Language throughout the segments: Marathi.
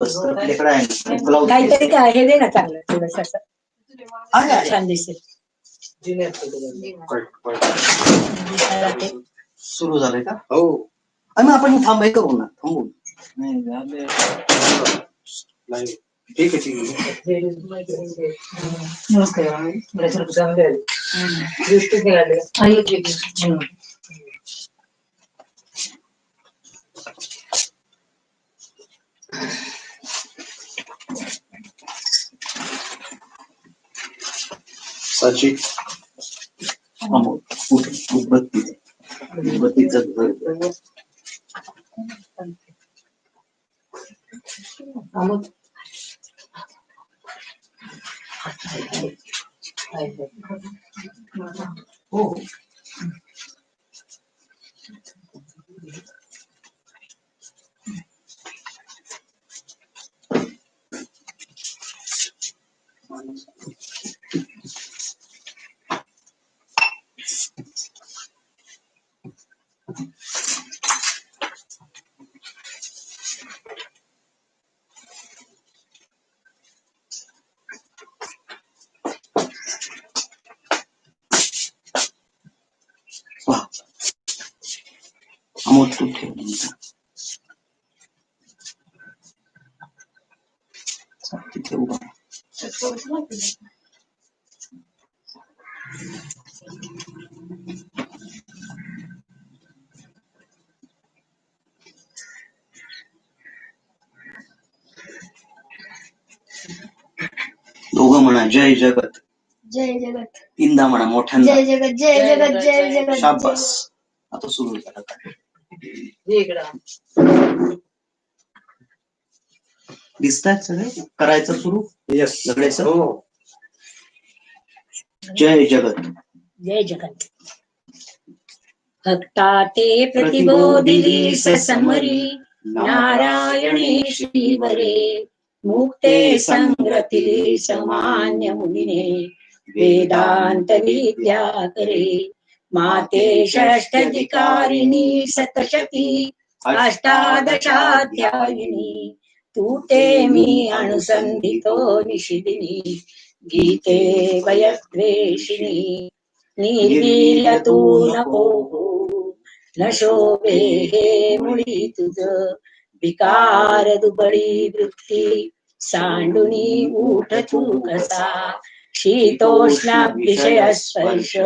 आपल्याकडे आहे काहीतरी काय हे दे ना चांगलं थोडस असं छान दिसेल. सुरू झालंय का? हो. आणि आपण थांबाय करू ना, थांबू. ठीक आहे, ठीक आहे. नमस्कार. साची उदबत्तीचं घर. हो. अमोल तू ठेव. तिथे उभा. दोघं म्हणा जय जगत. जय जगत. तीनदा म्हणा मोठ्यांदा. जय जगत जय जगत जय जगत. शाबास. आता सुरू झालं. दिसतायत सगळे? करायचं सुरू? यस. सगळेच हो. जय जगत. जय जगत. भक्ता ते प्रतिबोधिली समरी नारायणे श्रीवरे मुक्ते संग्रथिली सामान्य मुनिने वेदांत विद्या करे माते षष्ठाधिकारिणी सतशती अष्टादशाध्यायिनी तू ते मी अनुसंधितो निशिदिनी गीते वयद्वेषिणी निर्वीर्य तू नको न शोभे हे मुळी तुझ विकार दुबळी वृत्ती सांडुनी उठ तू कसा शीतोष्ण विषय स्पर्श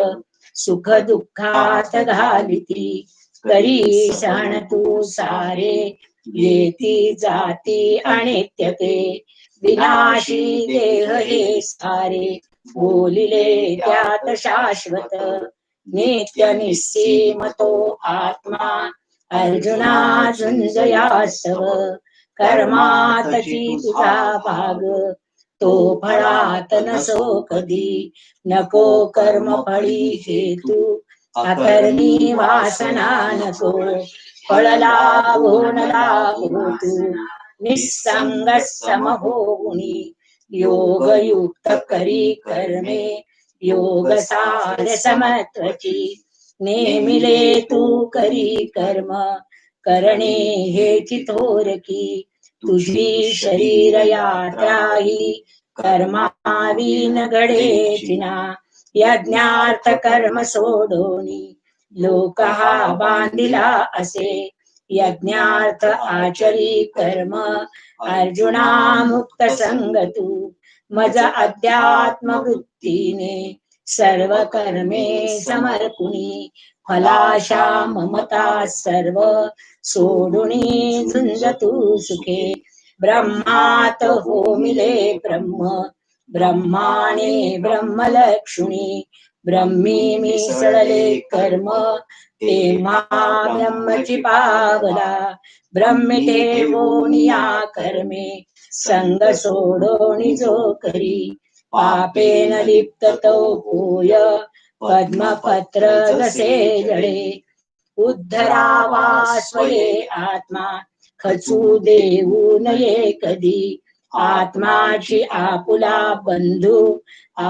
सुख दुःखात घालिती करी सण तू सारे येती जाती अनित्यते विनाशी देह हे सारे बोलिले त्यात शाश्वत नित्य निस्सीम तो आत्मा अर्जुना झुंजयास्तव कर्मातची तुझा भाग तो फळात नसो कधी नको कर्म फळी हेतू अकर्मी वासना नको फळ लाभो न लाभो तू निसंग सम होऊनी योग युक्त करी कर्मे योग सार समत्वची नेमिले तू करी कर्म करणे हेची थोरकी तुझी शरीर यात्रा ही कर्माविन घडे जिना यज्ञार्थ कर्म सोडोनी लोक हा बांधिला असे यज्ञार्थ आचरी कर्म अर्जुना मुक्त संग तू मज अध्यात्म वृत्तीने सर्व कर्मे समर्पुनी फलाशा ममता सर्व सोडुनी झुंज तू सुखे ब्रह्मात होमिले ब्रह्म ब्रह्माने ब्रह्मलक्षुणी ब्रह्मी मिसळले कर्म तेव्हा ब्रह्मची पावला ब्रह्मी ठेवोनिया कर्मे संग सोडोनी जो करी पापेन लिप्त तो होय पद्मपत्र जसे जळे उद्धरावा स्वये आत्मा खचू देऊ नये कधी आत्माची आपुला बंधू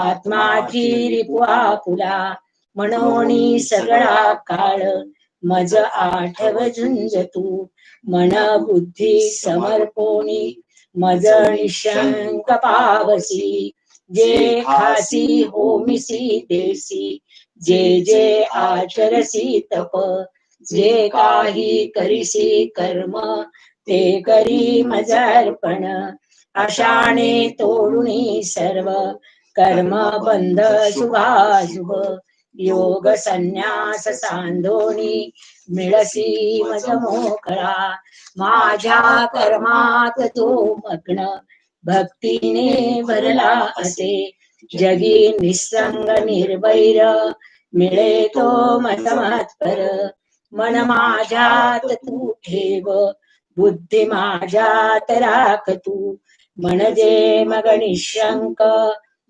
आत्माची रिपू आपुला मनोनी सगळा काळ मज आठव झुंज तू मन बुद्धी समर्पोनी मज निशंक पावसी, जे खासी होमिसी देसी, जे जे आचरसी तप, जे काही करिसी कर्म, ते करी मज अर्पण. अशाने तोडुनी सर्व कर्म बंध शुभाशुभ, योग संन्यास सांधोनी मिळसी मज मोकळा. माझ्या कर्मात तो मग्न भक्तीने भरला असे, जगी निसंग निर्वैर मिळे तो मज मत्पर. मन माझ्यात तू ठेव, बुद्धी माझ्यात राख तू, म्हणजे मग निशंक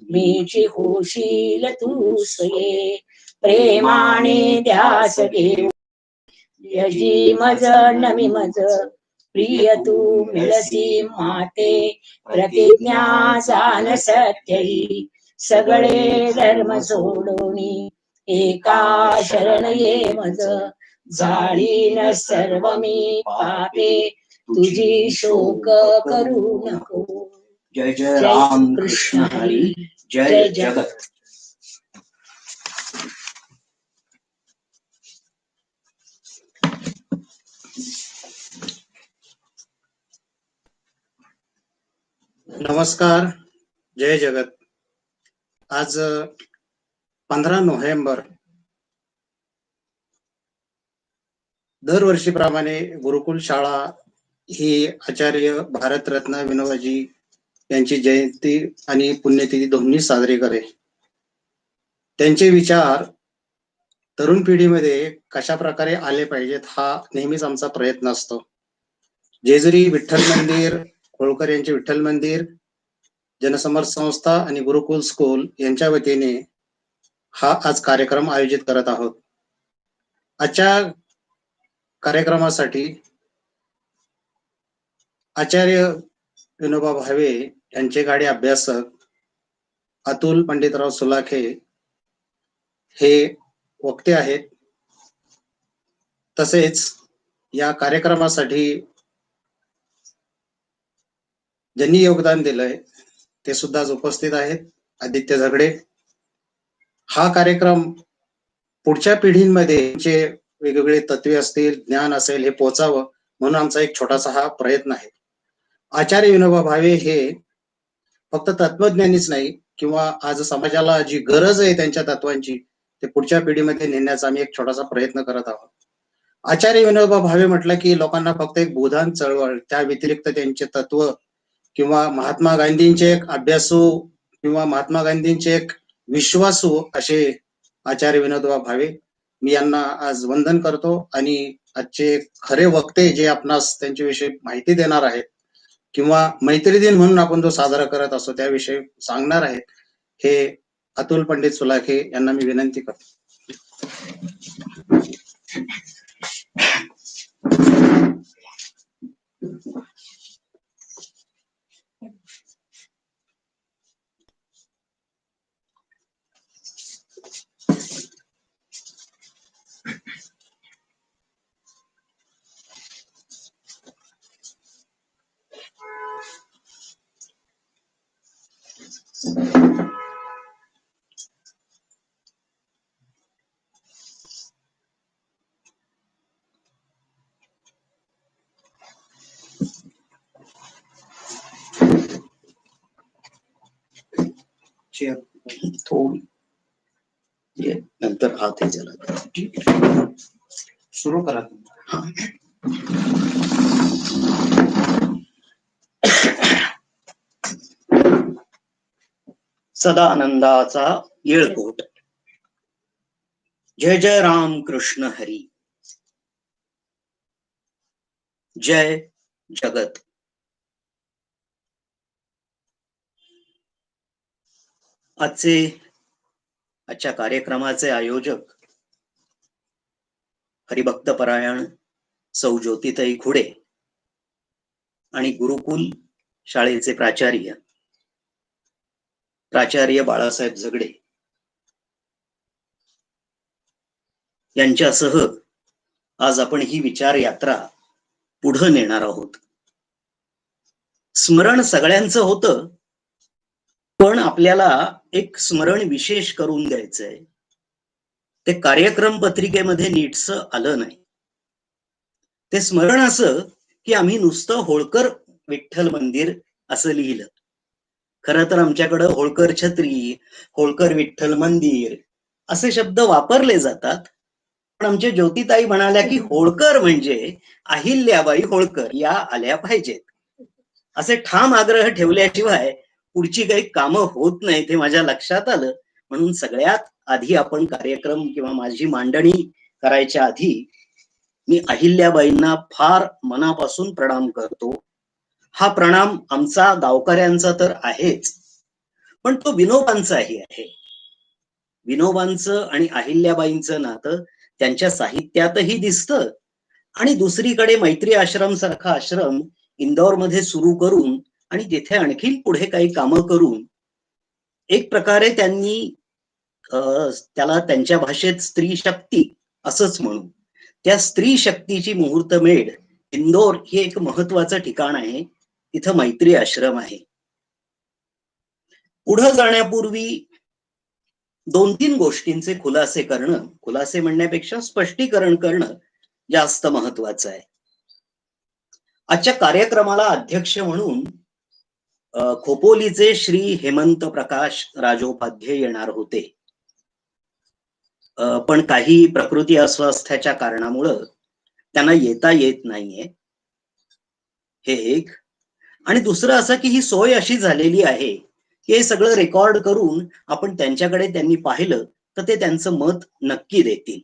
मीची होशील तू स्वये. प्रेमाने ध्यास घेऊ यजी मज नमी मज, प्रिय तू मिळसी माते प्रतिज्ञा जान सत्यही. सगळे धर्म सोडोनी एका शरण ये मज, जाळीन सर्व मी पापे तुझी शोक करू नको. जय जय राम कृष्ण हरी, जय जगत. नमस्कार, जय जगत. आज 15 नोव्हेंबर, दरवर्षीप्रमाणे गुरुकुल शाळा ही आचार्य भारतरत्न विनोबाजी यांची जयंती आणि पुण्यतिथी दोन्ही साजरी करे. त्यांचे विचार तरुण पिढीमध्ये कशा प्रकारे आले पाहिजेत हा नेहमीच आमचा प्रयत्न असतो. जेजुरी विठ्ठल मंदिर, होळकर यांचे विठ्ठल मंदिर, जनसमर्थ संस्था आणि गुरुकुल स्कूल यांच्या वतीने हा आज कार्यक्रम आयोजित करत आहोत. आजच्या कार्यक्रमासाठी आचार्य विनोबा भावे यांचे गाडे अभ्यासक अतुल पंडितराव सुलाखे हे वक्ते आहेत. तसेच या कार्यक्रमासाठी ज्यांनी योगदान दिलंय ते सुद्धा आज उपस्थित आहेत. आदित्य झगडे. हा कार्यक्रम पुढच्या पिढींमध्ये वेगवेगळे तत्वे असतील, ज्ञान असेल, हे पोचावं म्हणून आमचा एक छोटासा हा प्रयत्न आहे. आचार्य विनोबा भावे हे फक्त तत्वज्ञानीच नाही, किंवा आज समाजाला जी गरज आहे त्यांच्या तत्वांची ते पुढच्या पिढीमध्ये नेण्याचा आम्ही एक छोटासा प्रयत्न करत आहोत. आचार्य विनोबा भावे म्हटलं की लोकांना फक्त एक बोधान चळवळ, त्या व्यतिरिक्त त्यांचे तत्व किंवा महात्मा गांधींचे एक अभ्यासू किंवा महात्मा गांधींचे एक विश्वासू असे आचार्य विनोबा भावे. मी यांना आज वंदन करतो आणि आजचे खरे वक्ते जे आपणास त्यांच्याविषयी माहिती देणार आहेत किंवा मैत्री दिन म्हणून आपण जो साजरा करत असतो त्याविषयी सांगणार आहेत, हे अतुल पंडित सुलाखे यांना मी विनंती करतो. थोडी नंतर हात झाला. सुरू करा. सदा आनंदाचा येळकोट. जय जय राम कृष्ण हरी, जय जगत. आजच्या कार्यक्रमाचे आयोजक हरिभक्त परायण सौ ज्योतिताई खुडे आणि गुरुकुल शाळेचे प्राचार्य बाळासाहेब झगडे यांच्यासह आज आपण ही विचार यात्रा पुढे नेणार आहोत. स्मरण सगळ्यांचं होतं, पण आपल्याला एक स्मरण विशेष करून द्यायचंय. ते कार्यक्रम पत्रिकेमध्ये नीटसं आलं नाही. ते स्मरण असं की आम्ही नुसतं होळकर विठ्ठल मंदिर असं लिहिलं. खरं तर आमच्याकडं होळकर छत्री, होळकर विठ्ठल मंदिर असे शब्द वापरले जातात. पण आमच्या ज्योतिताई म्हणाल्या की होळकर म्हणजे अहिल्याबाई होळकर या आल्या पाहिजेत. असे ठाम आग्रह ठेवल्याशिवाय पुढची काही कामं होत नाही हे माझ्या लक्षात आलं. म्हणून सगळ्यात आधी आपण कार्यक्रम किंवा माझी मांडणी करायच्या आधी मी अहिल्याबाईंना फार मनापासून प्रणाम करतो. हा प्रणाम आमचा गावकऱ्यांचा तर आहेच, पण तो विनोबांचाही आहे. विनोबांचं आणि अहिल्याबाईंचं नातं त्यांच्या साहित्यातही दिसतं आणि दुसरीकडे मैत्री आश्रम सारखा आश्रम इंदौरमध्ये सुरू करून आणि तिथे आणखी पुढे काही कामं करून एक प्रकारे त्यांनी त्याला त्यांच्या भाषेत स्त्री शक्ती असंच म्हणू, त्या स्त्री शक्तीची मुहूर्तमेढ इंदोर हे एक महत्वाचं ठिकाण आहे. तिथं मैत्री आश्रम आहे. पुढे जाण्यापूर्वी 2-3 गोष्टींचे खुलासे करणं, खुलासे म्हणण्यापेक्षा स्पष्टीकरण करणं जास्त महत्वाचं आहे. आजच्या कार्यक्रमाला अध्यक्ष म्हणून खोपोलीचे श्री हेमंत प्रकाश राजोपाध्ये येणार होते, पण काही प्रकृती अस्वास्थ्याच्या कारणामुळं त्यांना येता येत नाहीये. हे एक. आणि दुसरं असं की ही सोय अशी झालेली आहे की हे सगळं रेकॉर्ड करून आपण त्यांच्याकडे त्यांनी पाहिलं तर ते त्यांचं मत नक्की देतील.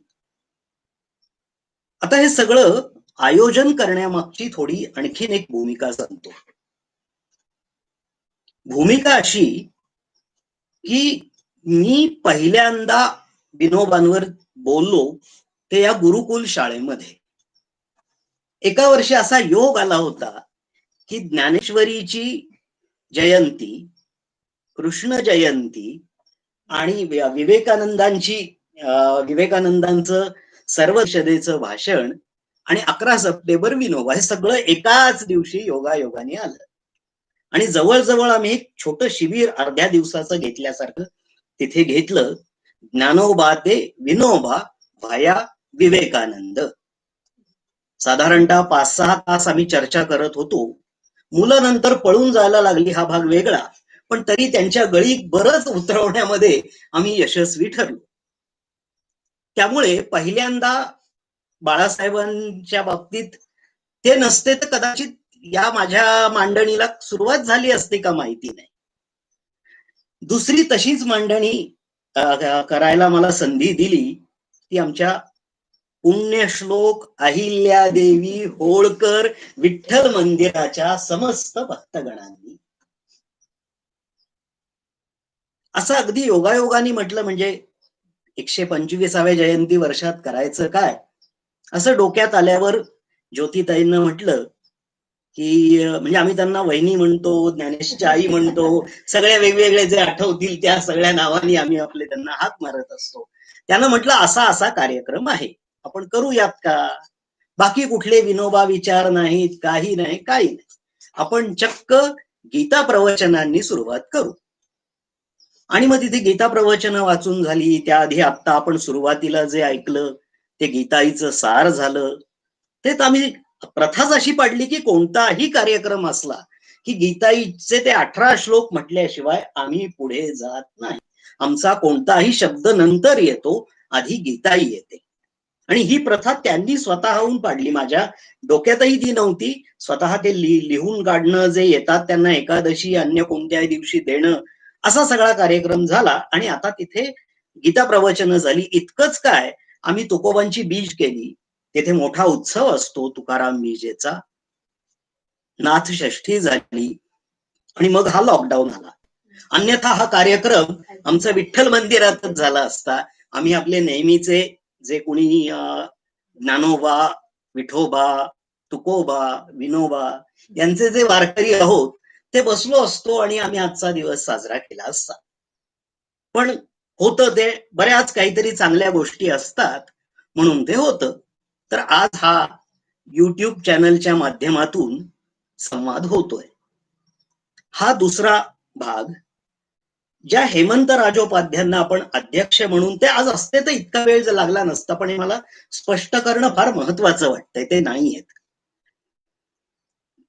आता हे सगळं आयोजन करण्यामागची थोडी आणखीन एक भूमिका सांगतो. भूमिका अशी की मी पहिल्यांदा विनोबांवर बोललो ते या गुरुकुल शाळेमध्ये. एका वर्षी असा योग आला होता की ज्ञानेश्वरीची जयंती, कृष्ण जयंती आणि विवेकानंदांचं सर्वशदेचं भाषण आणि 11 सप्टेंबर विनोबा हे सगळं एकाच दिवशी योगायोगाने आलं. आणि जवळजवळ आम्ही एक छोटं शिबिर अर्ध्या दिवसाचं घेतल्यासारखं तिथे घेतलं. ज्ञानोबा ते विनोबा व्हाया विवेकानंद. साधारणतः 5-6 तास आम्ही चर्चा करत होतो. मुलं नंतर पळून जायला लागली, हा भाग वेगळा, पण तरी त्यांच्या गळी बरंच उतरवण्यामध्ये आम्ही यशस्वी ठरलो. त्यामुळे पहिल्यांदा बाळासाहेबांच्या बाबतीत ते नसते तर कदाचित या माझ्या मांडणीला सुरुवात झाली असते का माहिती नाही. दुसरी तशीच मांडणी करायला मला संधी दिली ती आमच्या पुण्यश्लोक अहिल्यादेवी होळकर विठ्ठल मंदिराच्या समस्त भक्तगणांनी. असं अगदी योगायोगाने म्हटलं म्हणजे 125व्या जयंती वर्षात करायचं काय असं डोक्यात आल्यावर ज्योतिताईंना म्हटलं की म्हणजे आम्ही त्यांना वहिनी म्हणतो, ज्ञानेशची आई म्हणतो, सगळ्या वेगवेगळे जे आठवतील त्या सगळ्या नावांनी आम्ही आपले त्यांना हाक मारत असतो. त्यानं म्हटलं असा असा कार्यक्रम आहे, आपण करूयात का? बाकी कुठले विनोबा विचार नाहीत, काही नाही, काही नाही. आपण चक्क गीता प्रवचनांनी सुरुवात करू. आणि मग तिथे गीता प्रवचनं वाचून झाली. त्याआधी आता आपण सुरुवातीला जे ऐकलं ते गीताईचं सार झालं. तेच आम्ही प्रथाच अशी पाडली की कोणताही कार्यक्रम असला की गीताईचे ते 18 श्लोक म्हटल्याशिवाय आम्ही पुढे जात नाही. आमचा कोणताही शब्द नंतर येतो, आधी गीताई येते. आणि ही प्रथा त्यांनी स्वतःहून पाडली. माझ्या डोक्यातही ती नव्हती. स्वतः ते लिहून काढणं, जे येतात त्यांना एकादशी अन्य कोणत्याही दिवशी देणं, असा सगळा कार्यक्रम झाला. आणि आता तिथे गीता प्रवचन झाली. इतकंच काय, आम्ही तुकोबांची बीज केली. तिथे मोठा उत्सव असतो तुकाराम बीजेचा. नाथ षष्ठी झाली आणि मग हा लॉकडाऊन आला. अन्यथा हा कार्यक्रम आमचा विठ्ठल मंदिरातच झाला असता. आम्ही आपले नेहमीचे जे कोणी ज्ञानोबा, विठोबा, तुकोबा, विनोबा यांचे जे वारकरी आहोत ते बसलो असतो आणि आम्ही आजचा दिवस साजरा केला असता. पण होतं ते बऱ्याच काहीतरी चांगल्या गोष्टी असतात म्हणून ते होतं. तर आज हा युट्यूब चॅनलच्या माध्यमातून संवाद होतोय. हा दुसरा भाग. ज्या हेमंत राजोपाध्यांना आपण अध्यक्ष म्हणून, ते आज असते तर इतका वेळ लागला नसता, पण हे मला स्पष्ट करणं फार महत्वाचं वाटतंय, ते नाही आहेत.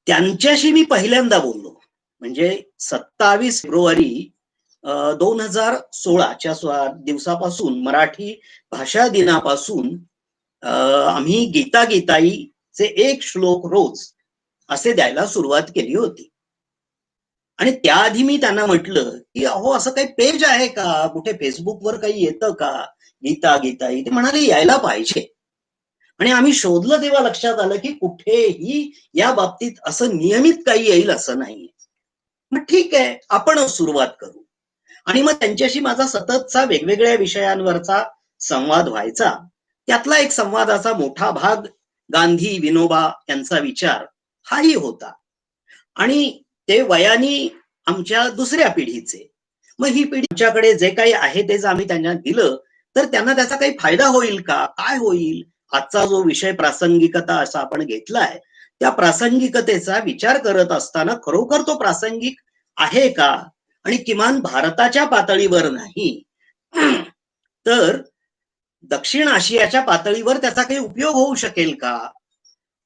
त्यांच्याशी मी पहिल्यांदा बोललो म्हणजे 27 फेब्रुवारी 2016च्या दिवसापासून, मराठी भाषा दिनापासून आम्ही गीता गीताईचे एक श्लोक रोज असे द्यायला सुरुवात केली होती. आणि त्याआधी मी त्यांना म्हटलं की अहो असं काही पेज आहे का, कुठे फेसबुकवर काही येतं का गीता गीताई? ते म्हणाले यायला पाहिजे. आणि आम्ही शोधलं तेव्हा लक्षात आलं की कुठेही या बाबतीत असं नियमित काही येईल असं नाहीये. मग ठीक आहे, आपण सुरुवात करू. आणि मग त्यांच्याशी माझा सततचा वेगवेगळ्या विषयांवरचा संवाद व्हायचा. त्यातला एक संवादाचा मोठा भाग गांधी विनोबा यांचा विचार हाही होता. आणि ते वयानी आमच्या दुसऱ्या पिढीचे. मग ही पिढी आमच्याकडे जे काही आहे तेच आम्ही त्यांना दिलं तर त्यांना त्याचा काही फायदा होईल का, काय होईल? आजचा जो विषय प्रासंगिकता असा आपण घेतलाय, त्या प्रासंगिकतेचा विचार करत असताना खरोखर तो प्रासंगिक आहे का, आणि किमान भारताच्या पातळीवर नाही तर दक्षिण आशियाच्या पातळीवर त्याचा काही उपयोग होऊ शकेल का,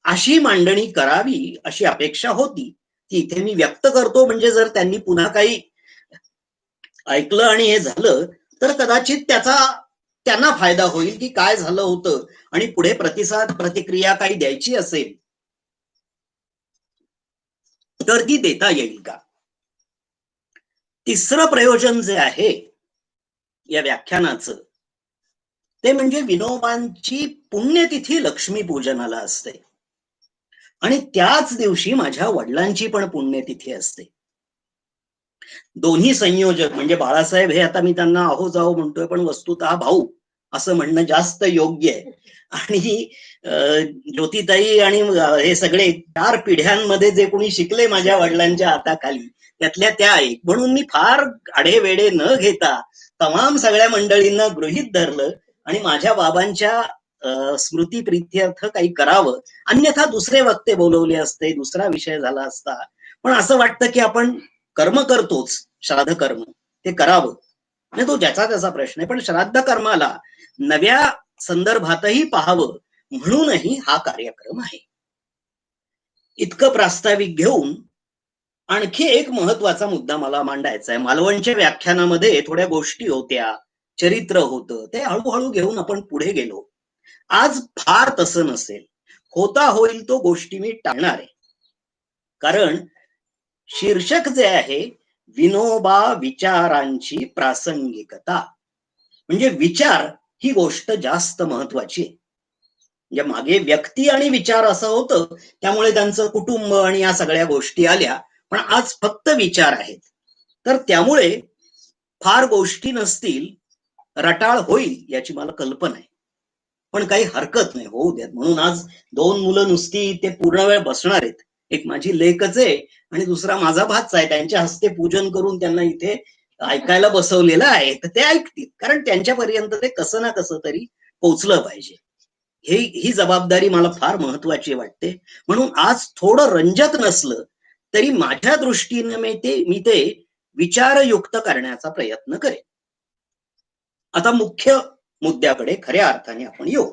अशी मांडणी करावी अशी अपेक्षा होती. ती इथे मी व्यक्त करतो. म्हणजे जर त्यांनी पुन्हा काही ऐकलं आणि हे झालं तर कदाचित त्याचा त्यांना फायदा होईल की काय झालं होतं, आणि पुढे प्रतिसाद प्रतिक्रिया काही द्यायची असेल तर ती देता येईल का. तिसरं प्रयोजन जे आहे या व्याख्यानाचं ते म्हणजे विनोबांची पुण्यतिथी लक्ष्मीपूजनाला असते, आणि त्याच दिवशी माझ्या वडिलांची पण पुण्यतिथी असते. दोन्ही संयोजक म्हणजे बाळासाहेब हे आता मी त्यांना अहो जाऊ म्हणतोय, पण वस्तुतः भाऊ असं म्हणणं जास्त योग्य आहे. आणि ज्योतिताई आणि हे सगळे 4 पिढ्यांमध्ये जे कोणी शिकले माझ्या वडिलांच्या हाताखाली त्यातल्या त्या एक, म्हणून मी फार आढेवेढे न घेता तमाम सगळ्या मंडळींना गृहीत धरलं आणि माझ्या बाबांच्या स्मृती प्रित्यर्थ काही करावं. अन्यथा दुसरे वक्ते बोलवले असते, दुसरा विषय झाला असता. पण असं वाटतं की आपण कर्म करतोच, श्राद्ध कर्म ते करावं, आणि तो ज्याचा त्याचा प्रश्न आहे, पण श्राद्ध कर्माला नव्या संदर्भातही पाहावं म्हणूनही हा कार्यक्रम आहे. इतकं प्रास्ताविक घेऊन आणखी एक महत्वाचा मुद्दा मला मांडायचा आहे. मालवणच्या व्याख्यानामध्ये थोड्या गोष्टी होत्या, चरित्र होतं, ते हळूहळू घेऊन आपण पुढे गेलो. आज फार तसं नसेल, होता होईल तो गोष्टी मी टाळणार आहे. कारण शीर्षक जे आहे विनोबा विचारांची प्रासंगिकता, म्हणजे विचार ही गोष्ट जास्त महत्वाची आहे. म्हणजे मागे व्यक्ती आणि विचार असं होतं, त्यामुळे त्यांचं कुटुंब आणि या सगळ्या गोष्टी आल्या, पण आज फक्त विचार आहेत. तर त्यामुळे फार गोष्टी नसतील, रटाळ होईल याची मला कल्पना आहे, पण काही हरकत नाही, होऊ द्यात. म्हणून आज 2 मुलं नुसती ते पूर्ण वेळ बसणार आहेत. एक माझी लेकच आहे आणि दुसरा माझा भाचा आहे. त्यांच्या हस्ते पूजन करून त्यांना इथे ऐकायला बसवलेलं आहे, तर ते ऐकतील, कारण त्यांच्यापर्यंत ते कसं ना कसं तरी पोचलं पाहिजे. ही जबाबदारी मला फार महत्वाची वाटते. म्हणून आज थोडं रंजक नसलं तरी माझ्या दृष्टीने मी ते विचारयुक्त करण्याचा प्रयत्न करेन. आता मुख्य मुद्द्याकडे खऱ्या अर्थाने आपण येऊ.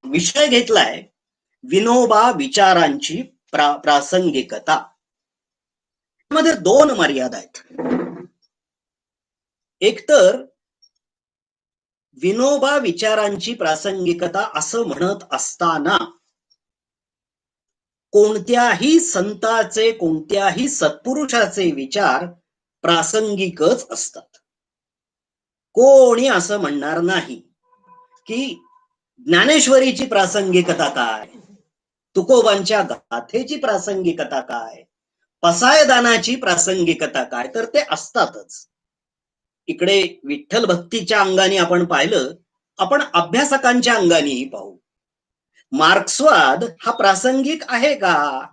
विषय घेतलाय विनोबा विचारांची प्रासंगिकता. मध्ये 2 मर्यादा आहेत. एक तर विनोबा विचारांची प्रासंगिकता असं म्हणत असताना कोणत्याही संताचे, कोणत्याही सत्पुरुषाचे विचार प्रासंगिकच असतात. कोणी असं म्हणणार नाही की ज्ञानेश्वरीची प्रासंगिकता काय, तुकोबांच्या गाथेची प्रासंगिकता काय, पसायदानाची प्रासंगिकता काय, तर ते असतातच. इकडे विठ्ठल भक्तीच्या अंगाने आपण पाहिलं, आपण अभ्यासकांच्या अंगानेही पाहू. मार्क्सवाद हा प्रासंगिक आहे का,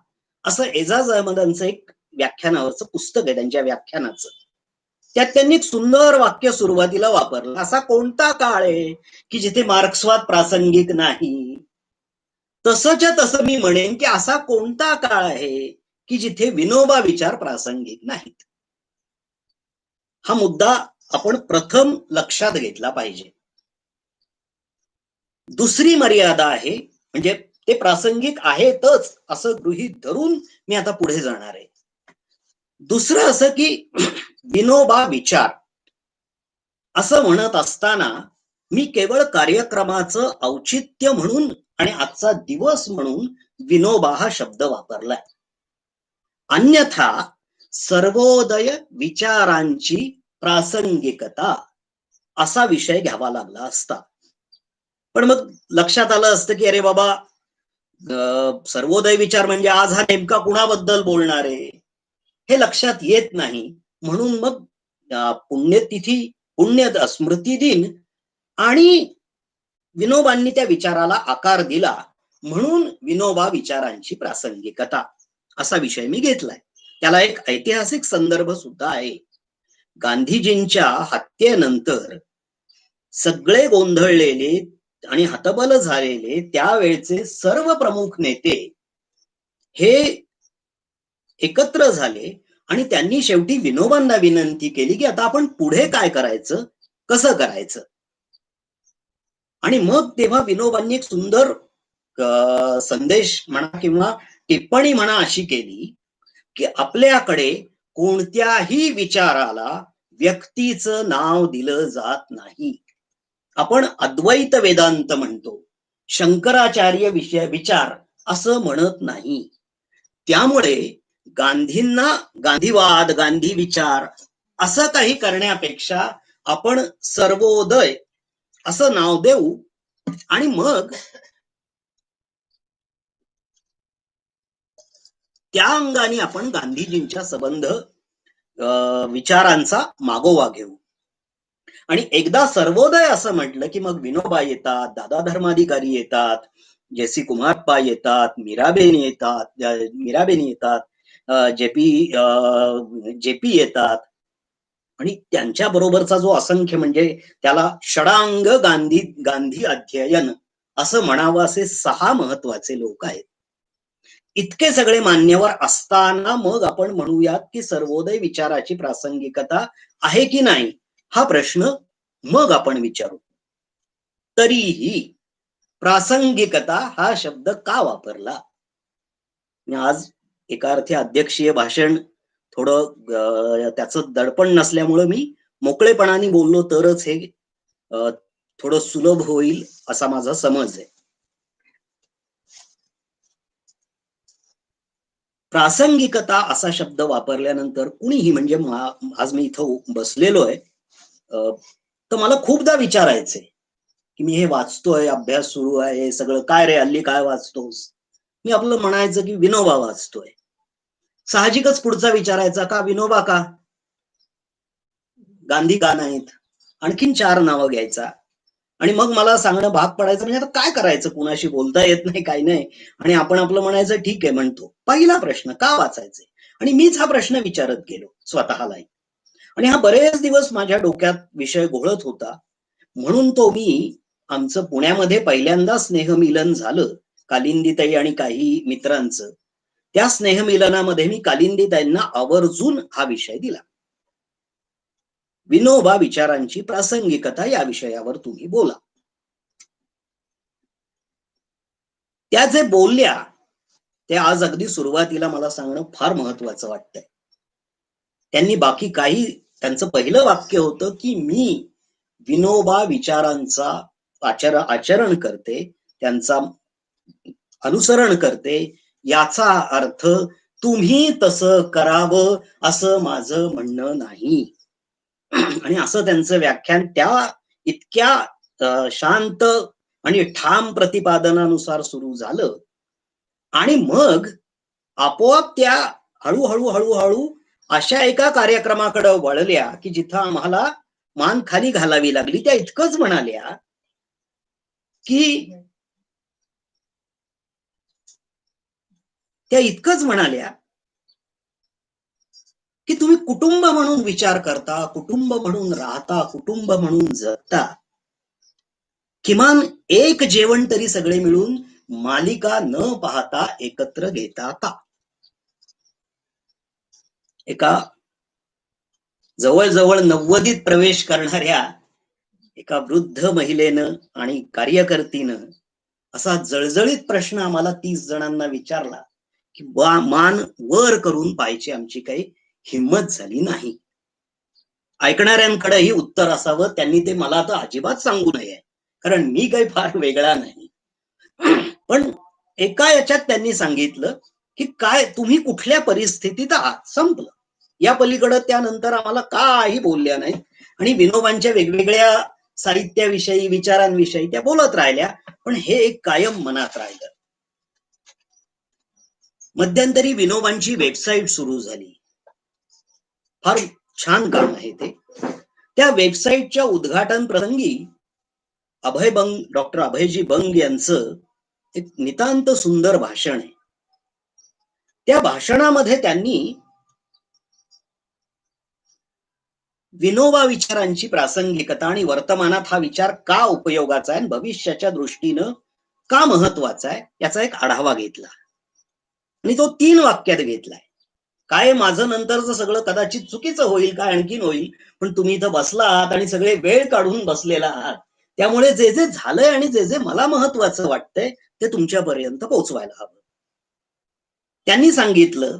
असं एजाज अहमदांचं एक व्याख्यानावरचं पुस्तक आहे, त्यांच्या व्याख्यानाचं. त्यात त्यांनी एक सुंदर वाक्य सुरुवातीला वापरलं, असा कोणता काळ आहे की जिथे मार्क्सवाद प्रासंगिक नाही. तसंच्या तसं मी म्हणेन की असा कोणता काळ आहे की जिथे विनोबा विचार प्रासंगिक नाहीत. हा मुद्दा आपण प्रथम लक्षात घेतला पाहिजे. दुसरी मर्यादा आहे, म्हणजे ते प्रासंगिक आहेतच असं गृहीत धरून मी आता पुढे जाणार आहे. दुसरं असं की विनोबा विचार असं म्हणत असताना मी केवळ कार्यक्रमाचं औचित्य म्हणून आणि आजचा दिवस म्हणून विनोबा हा शब्द वापरलाय. अन्यथा सर्वोदय विचारांची प्रासंगिकता असा विषय घ्यावा लागला असता. पण मग लक्षात आलं असतं की अरे बाबा, सर्वोदय विचार म्हणजे आज हा नेमका कुणाबद्दल बोलणार आहे हे लक्षात येत नाही. म्हणून मग पुण्यतिथी, पुण्य स्मृती दिन आणि विनोबांनी त्या विचाराला आकार दिला म्हणून विनोबा विचारांची प्रासंगिकता असा विषय मी घेतलाय. त्याला एक ऐतिहासिक संदर्भ सुद्धा आहे. गांधीजींच्या हत्येनंतर सगळे गोंधळलेले आणि हतबल झालेले त्यावेळचे सर्व प्रमुख नेते हे एकत्र झाले आणि त्यांनी शेवटी विनोबांना विनंती केली की आता आपण पुढे काय करायचं, कसं करायचं. आणि मग तेव्हा विनोबांनी एक सुंदर संदेश म्हणा किंवा टिप्पणी म्हणा अशी केली की आपल्याकडे कोणत्याही विचाराला व्यक्तीचं नाव दिलं जात नाही. आपण अद्वैत वेदांत म्हणतो, शंकराचार्य विचार असं म्हणत नाही. त्यामुळे गांधींना गांधीवाद, गांधी विचार असं काही करण्यापेक्षा आपण सर्वोदय असं नाव देऊ आणि मग त्या अंगाने आपण गांधीजींच्या संबंध विचारांचा मागोवा घेऊ. आणि एकदा सर्वोदय असं म्हटलं की मग विनोबा येतात, दादा धर्माधिकारी येतात, जेसी कुमारप्पा येतात, मीराबेन येतात, जेपी येतात आणि त्यांच्या बरोबरचा जो असंख्य, म्हणजे त्याला षडांग गांधी अध्ययन असं म्हणावं असे 6 महत्वाचे लोक आहेत. इतके सगळे मान्यवर असताना मग आपण म्हणूयात की सर्वोदय विचाराची प्रासंगिकता आहे की नाही हा प्रश्न मग आपण विचारू. तरीही प्रासंगिकता हा शब्द का वापरला? आज एका अर्थी अध्यक्षीय भाषण थोडं त्याचं दडपण नसल्यामुळे मी मोकळेपणाने बोललो तरच हे थोडं सुलभ होईल असा माझा समज आहे. प्रासंगिकता असा शब्द वापरल्यानंतर कुणीही, म्हणजे आज मी इथं बसलेलो आहे तर मला खूपदा विचारायचे की मी हे वाचतोय, अभ्यास सुरू आहे, हे सगळं काय रे, हल्ली काय वाचतोस? मी आपलं म्हणायचं की विनोबा वाचतोय. साहजिकच पुढचा विचारायचा का विनोबा का, गांधी का नाहीत? आणखीन 4 नावं घ्यायचा आणि मग मला सांगणं भाग पडायचं. म्हणजे आता काय करायचं, कुणाशी बोलता येत नाही, काही नाही, आणि आपण आपलं म्हणायचं ठीक आहे म्हणतो. पहिला प्रश्न का वाचायचे? आणि मीच हा प्रश्न विचारत गेलो स्वतःला आणि हा बरेच दिवस माझ्या डोक्यात विषय घोळत होता. म्हणून तो मी आमचं पुण्यामध्ये पहिल्यांदा स्नेहमिलन झालं कालिंदीताई आणि काही मित्रांचं, त्या स्नेहमिलनामध्ये मी कालिंदीताईंना आवर्जून हा विषय दिला. विनोबा विचारांची प्रासंगिकता या विषयावर तुम्ही बोला. त्या जे बोलल्या ते आज अगदी सुरुवातीला मला सांगणं फार महत्वाचं वाटतंय. त्यांनी बाकी काही, त्यांचं पहिलं वाक्य होतं की मी विनोबा विचारांचा आचरण करते, त्यांचा अनुसरण करते, याचा अर्थ तुम्ही तसं करावं असं माझं म्हणणं नाही. आणि असं त्यांचं व्याख्यान त्या इतक्या शांत आणि ठाम प्रतिपादनानुसार सुरू झालं आणि मग आपोआप त्या हळूहळू अशा एका कार्यक्रमाकडे वळल्या की जिथं आम्हाला मान खाली घालावी लागली. त्या इतकंच म्हणाल्या की तुम्ही कुटुंब म्हणून विचार करता, कुटुंब म्हणून राहता, कुटुंब म्हणून जगता, किमान एक जेवण तरी सगळे मिळून मालिका न पाहता एकत्र घेता का? एका जवळजवळ 90त प्रवेश करणाऱ्या एका वृद्ध महिलेनं आणि कार्यकर्तीनं असा जळजळीत प्रश्न आम्हाला 30 जणांना विचारला की मान वर करून पाहायची आमची काही हिंमत झाली नाही. ऐकणाऱ्यांकडेही उत्तर असावं, त्यांनी ते मला तर अजिबात सांगू नये, कारण मी काही फार वेगळा नाही. पण एका याच्यात त्यांनी सांगितलं की काय तुम्ही कुठल्या परिस्थितीत आहात, संपलं. या पलीकडे त्यानंतर आम्हाला काही बोलल्या नाही आणि विनोबांच्या वेगवेगळ्या साहित्याविषयी, विचारांविषयी त्या बोलत राहिल्या, पण हे एक कायम मनात राहिलं. मध्यंतरी विनोबांची वेबसाईट सुरू झाली. फार छान काम आहे ते. त्या वेबसाईटच्या उद्घाटन प्रसंगी डॉक्टर अभयजी बंग यांचं एक नितांत सुंदर भाषण आहे. त्या भाषणामध्ये त्यांनी विनोबा विचारांची प्रासंगिकता आणि वर्तमानात हा विचार का उपयोगाचा आहे, भविष्याच्या दृष्टीनं का महत्वाचा आहे, याचा एक आढावा घेतला आणि तो 3 वाक्यात घेतलाय. काय माझं नंतरचं सगळं कदाचित चुकीचं होईल, काय आणखीन होईल, पण तुम्ही इथं बसला आहात आणि सगळे वेळ काढून बसलेला आहात, त्यामुळे जे जे झालंय आणि जे जे मला महत्वाचं वाटतंय ते तुमच्यापर्यंत पोहोचवायला हवं. त्यांनी सांगितलं,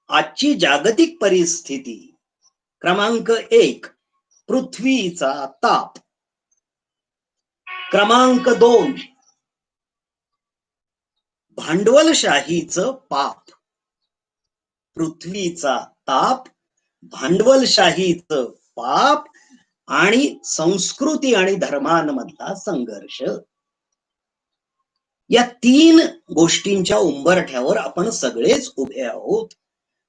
आजची जागतिक परिस्थिती क्रमांक 1 पृथ्वीचा ताप, क्रमांक 2 भांडवलशाहीचं पाप. पृथ्वीचा ताप, भांडवलशाहीचं पाप आणि संस्कृती आणि धर्मांमधला संघर्ष. या 3 गोष्टींच्या उंबरठ्यावर आपण सगळेच उभे आहोत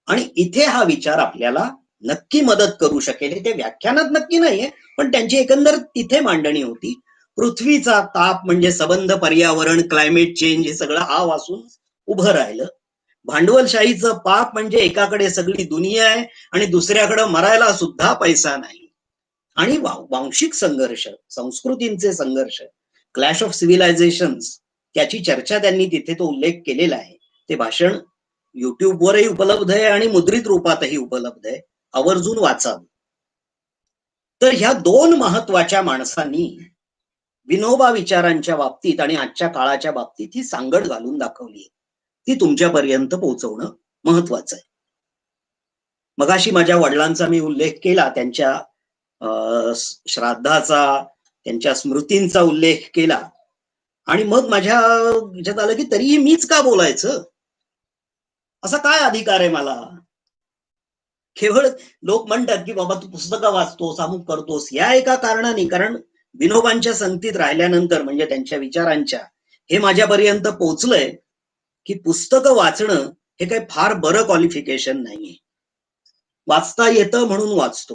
आणि इथे हा विचार आपल्याला नक्की मदत करू शकेल. ते व्याख्यानात नक्की नाहीये, पण त्यांची एकंदर तिथे मांडणी होती. पृथ्वीचा ताप म्हणजे संबंध, पर्यावरण, क्लायमेट चेंज, हे सगळं हा वाचून उभं राहिलं. भांडवलशाहीचं पाप म्हणजे एकाकडे सगळी दुनिया आहे आणि दुसऱ्याकडे मरायला सुद्धा पैसा नाही. आणि वांशिक संघर्ष, संस्कृतींचे संघर्ष, क्लॅश ऑफ सिव्हिलायझेशन्स, त्याची चर्चा त्यांनी तिथे तो उल्लेख केलेला आहे. ते भाषण युट्यूबवरही उपलब्ध आहे आणि मुद्रित रूपातही उपलब्ध आहे, आवर्जून वाचावं. तर ह्या 2 महत्वाच्या माणसांनी विनोबा विचारांच्या बाबतीत आणि आजच्या काळाच्या बाबतीत ही सांगड घालून दाखवली. ती तुमच्यापर्यंत पोहोचवणं महत्वाचं आहे. मगाशी माझ्या वडिलांचा मी उल्लेख केला, त्यांच्या श्राद्धाचा, त्यांच्या स्मृतींचा उल्लेख केला आणि मग माझ्या विचारात आलं की तरीही मीच का बोलायचं, असा काय अधिकार आहे मला. केवळ लोक म्हणतात की बाबा तू पुस्तकं वाचतोस, अमुक करतोस, या एका कारणाने. कारण विनोबांच्या संगतीत राहिल्यानंतर, म्हणजे त्यांच्या विचारांच्या, हे माझ्यापर्यंत पोहोचलंय की पुस्तकं वाचणं हे काही फार बरं क्वालिफिकेशन नाहीये. वाचता येतं म्हणून वाचतो,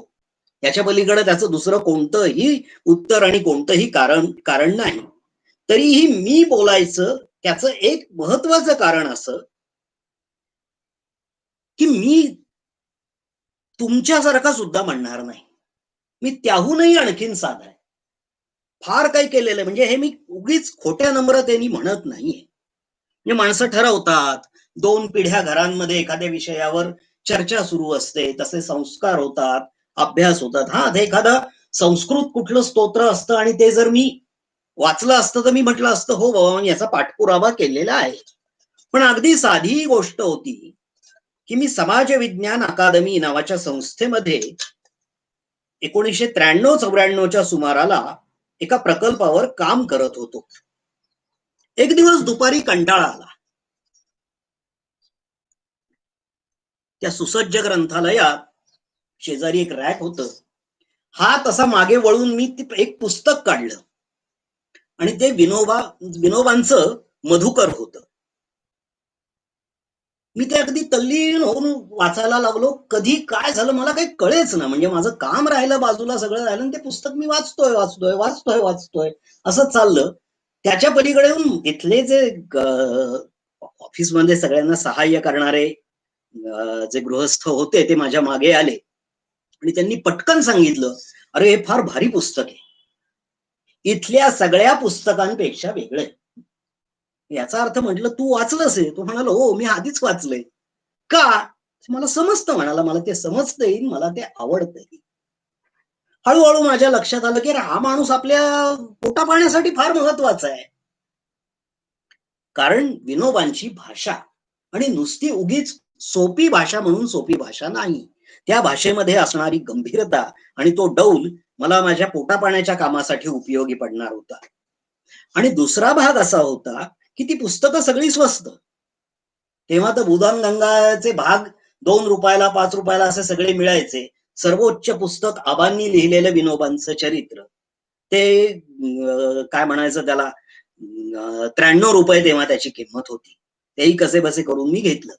याच्या पलीकडे त्याचं दुसरं कोणतंही उत्तर आणि कोणतंही कारण नाही. तरीही मी बोलायचं त्याचं एक महत्वाचं कारण असं की मी तुमच्यासारखा सुद्धा म्हणणार नाही. मी त्याहूनही आणखीन साधा आहे. फार काही केलेलं आहे. म्हणजे हे मी उगीच खोट्या नम्रतेने म्हणत नाहीये. म्हणजे माणसं ठरवतात, 2 पिढ्या घरांमध्ये एखाद्या विषयावर चर्चा सुरू असते, तसे संस्कार होतात, अभ्यास होतात. हा, ते एखादा संस्कृत कुठलं स्तोत्र असतं आणि ते जर मी वाचलं असतं तर मी म्हटलं असतं हो बाबा याचा पाठपुरावा केलेला आहे. पण अगदी साधी गोष्ट होती की मी समाज विज्ञान अकादमी नावाच्या संस्थेमध्ये 1993-94च्या सुमाराला एका प्रकल्पावर काम करत होतो. एक दिवस दुपारी कंटाळा आला. त्या सुसज्ज ग्रंथालयात शेजारी एक रॅक होतं. हा तसा मागे वळून मी एक पुस्तक काढलं आणि ते विनोबांचं मधुकर होतं. मी ते अगदी तल्लीन होऊन वाचायला लागलो. कधी काय झालं मला काही कळेच ना. म्हणजे माझं काम राहिलं बाजूला, सगळं राहिलं आणि ते पुस्तक मी वाचतोय असं चाललं. त्याच्या पलीकडे येऊन इथले जे ऑफिसमध्ये सगळ्यांना सहाय्य करणारे जे गृहस्थ होते ते माझ्या मागे आले आणि त्यांनी पटकन सांगितलं, अरे हे फार भारी पुस्तक आहे, इथल्या सगळ्या पुस्तकांपेक्षा वेगळं आहे. याचा अर्थ म्हटलं तू वाचलंस आहे? तो म्हणाला हो मी आधीच वाचलंय. का? मला समजतं म्हणाला, मला ते समजतंय, मला ते आवडतंय. हळूहळू माझ्या लक्षात आलं की हा माणूस आपल्या पोटा पाण्यासाठी फार महत्वाचा आहे. कारण विनोबांची भाषा आणि नुसती उगीच सोपी भाषा म्हणून सोपी भाषा नाही, त्या भाषेमध्ये असणारी गंभीरता आणि तो डौल मला माझ्या पोटापाण्याच्या कामासाठी उपयोगी पडणार होता. आणि दुसरा भाग असा होता की ती पुस्तकं सगळी स्वस्त. तेव्हा तर भूदानगंगाचे भाग 2 रुपयाला 5 रुपयाला असे सगळे मिळायचे. सर्वोच्च पुस्तक आबांनी लिहिलेलं विनोबांचं चरित्र, ते काय म्हणायचं त्याला, 93 रुपये तेव्हा त्याची किंमत होती. तेही कसे बसे करून मी घेतलं.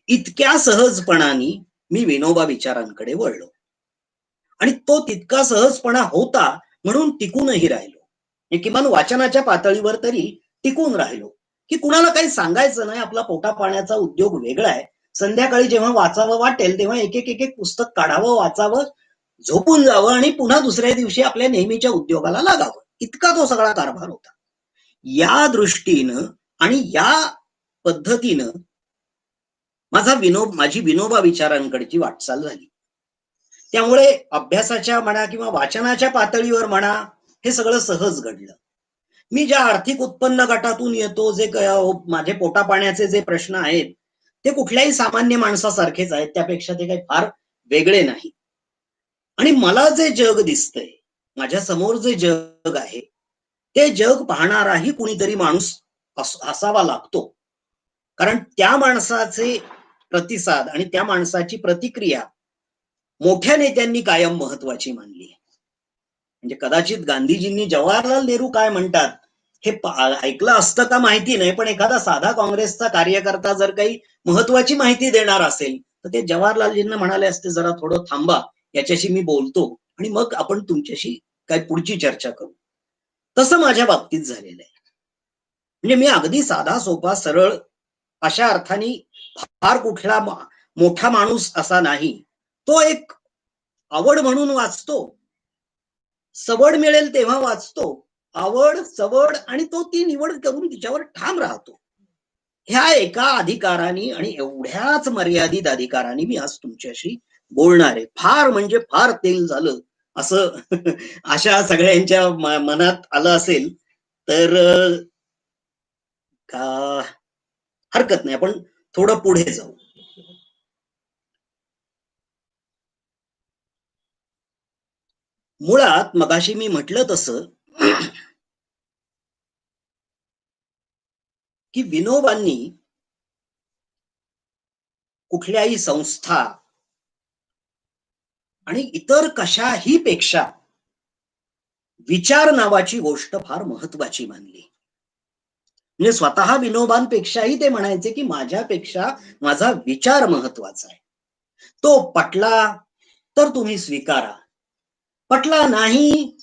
इतक्या सहजपणाने मी विनोबा विचारांकडे वळलो आणि तो तितका सहजपणा होता म्हणून टिकूनही राहिलो. किमान वाचनाच्या पातळीवर तरी टिकून राहिलो की कुणाला काही सांगायचं नाही, आपला पोटा पाण्याचा उद्योग वेगळा आहे. संध्याकाळी जेव्हा वाचावं वाटेल तेव्हा एक एक एक एक पुस्तक काढावं, वाचावं, झोपून जावं आणि पुन्हा दुसऱ्या दिवशी आपल्या नेहमीच्या उद्योगाला लागावं, इतका तो सगळा कारभार होता. या दृष्टीनं आणि या पद्धतीनं माझी विनोबा विचारांकडची वाटचाल झाली. त्यामुळे अभ्यासाच्या म्हणा किंवा वाचनाच्या पातळीवर म्हणा, हे सगळं सहज घडलं. मी ज्या आर्थिक उत्पन्न गटातून येतो, जे माझे पोटा पाण्याचे जे प्रश्न आहेत ते कुठल्याही सामान्य माणसासारखेच आहेत, त्यापेक्षा ते काही फार वेगळे नाही. आणि मला जे जग दिसतंय, माझ्या समोर जे जग आहे, ते जग पाहणाराही कुणीतरी माणूस असावा लागतो. कारण त्या माणसाचे प्रतिसाद आणि त्या माणसाची प्रतिक्रिया मोठ्या नेत्यांनी कायम महत्वाची मानली. म्हणजे कदाचित गांधीजींनी जवाहरलाल नेहरू काय म्हणतात हे ऐकलं असतं का माहिती नाही, पण एखादा साधा काँग्रेसचा कार्यकर्ता जर काही महत्वाची माहिती देणार असेल तर ते जवाहरलालजींना म्हणाले असते, जरा थोडं थांबा, याच्याशी मी बोलतो आणि मग आपण तुमच्याशी काय पुढची चर्चा करू. तसं माझ्या बाबतीत झालेलं आहे. म्हणजे मी अगदी साधा सोपा सरळ, अशा अर्थाने फार कुठला मोठा माणूस असा नाही. तो एक आवड म्हणून वाचतो, सवड मिळेल तेव्हा वाचतो, आवड सवड आणि तो ती निवड करून तिच्यावर ठाम राहतो. ह्या एका अधिकाराने आणि एवढ्याच मर्यादित अधिकाराने मी आज तुमच्याशी बोलणार आहे. फार म्हणजे फार तेल झालं असं अशा सगळ्यांच्या मनात आलं असेल तर हरकत नाही, आपण थोडं पुढे जाऊ. मुळात मगाशी मी म्हटलं तसं की विनोबांनी कुठल्याही संस्था आणि इतर कशाही पेक्षा विचार नावाची गोष्ट फार महत्वाची मानली. म्हणजे स्वतः विनोबांपेक्षाही ते म्हणायचे की माझ्यापेक्षा माझा विचार महत्वाचा आहे. तो पटला तर तुम्ही स्वीकारा, पटला नाही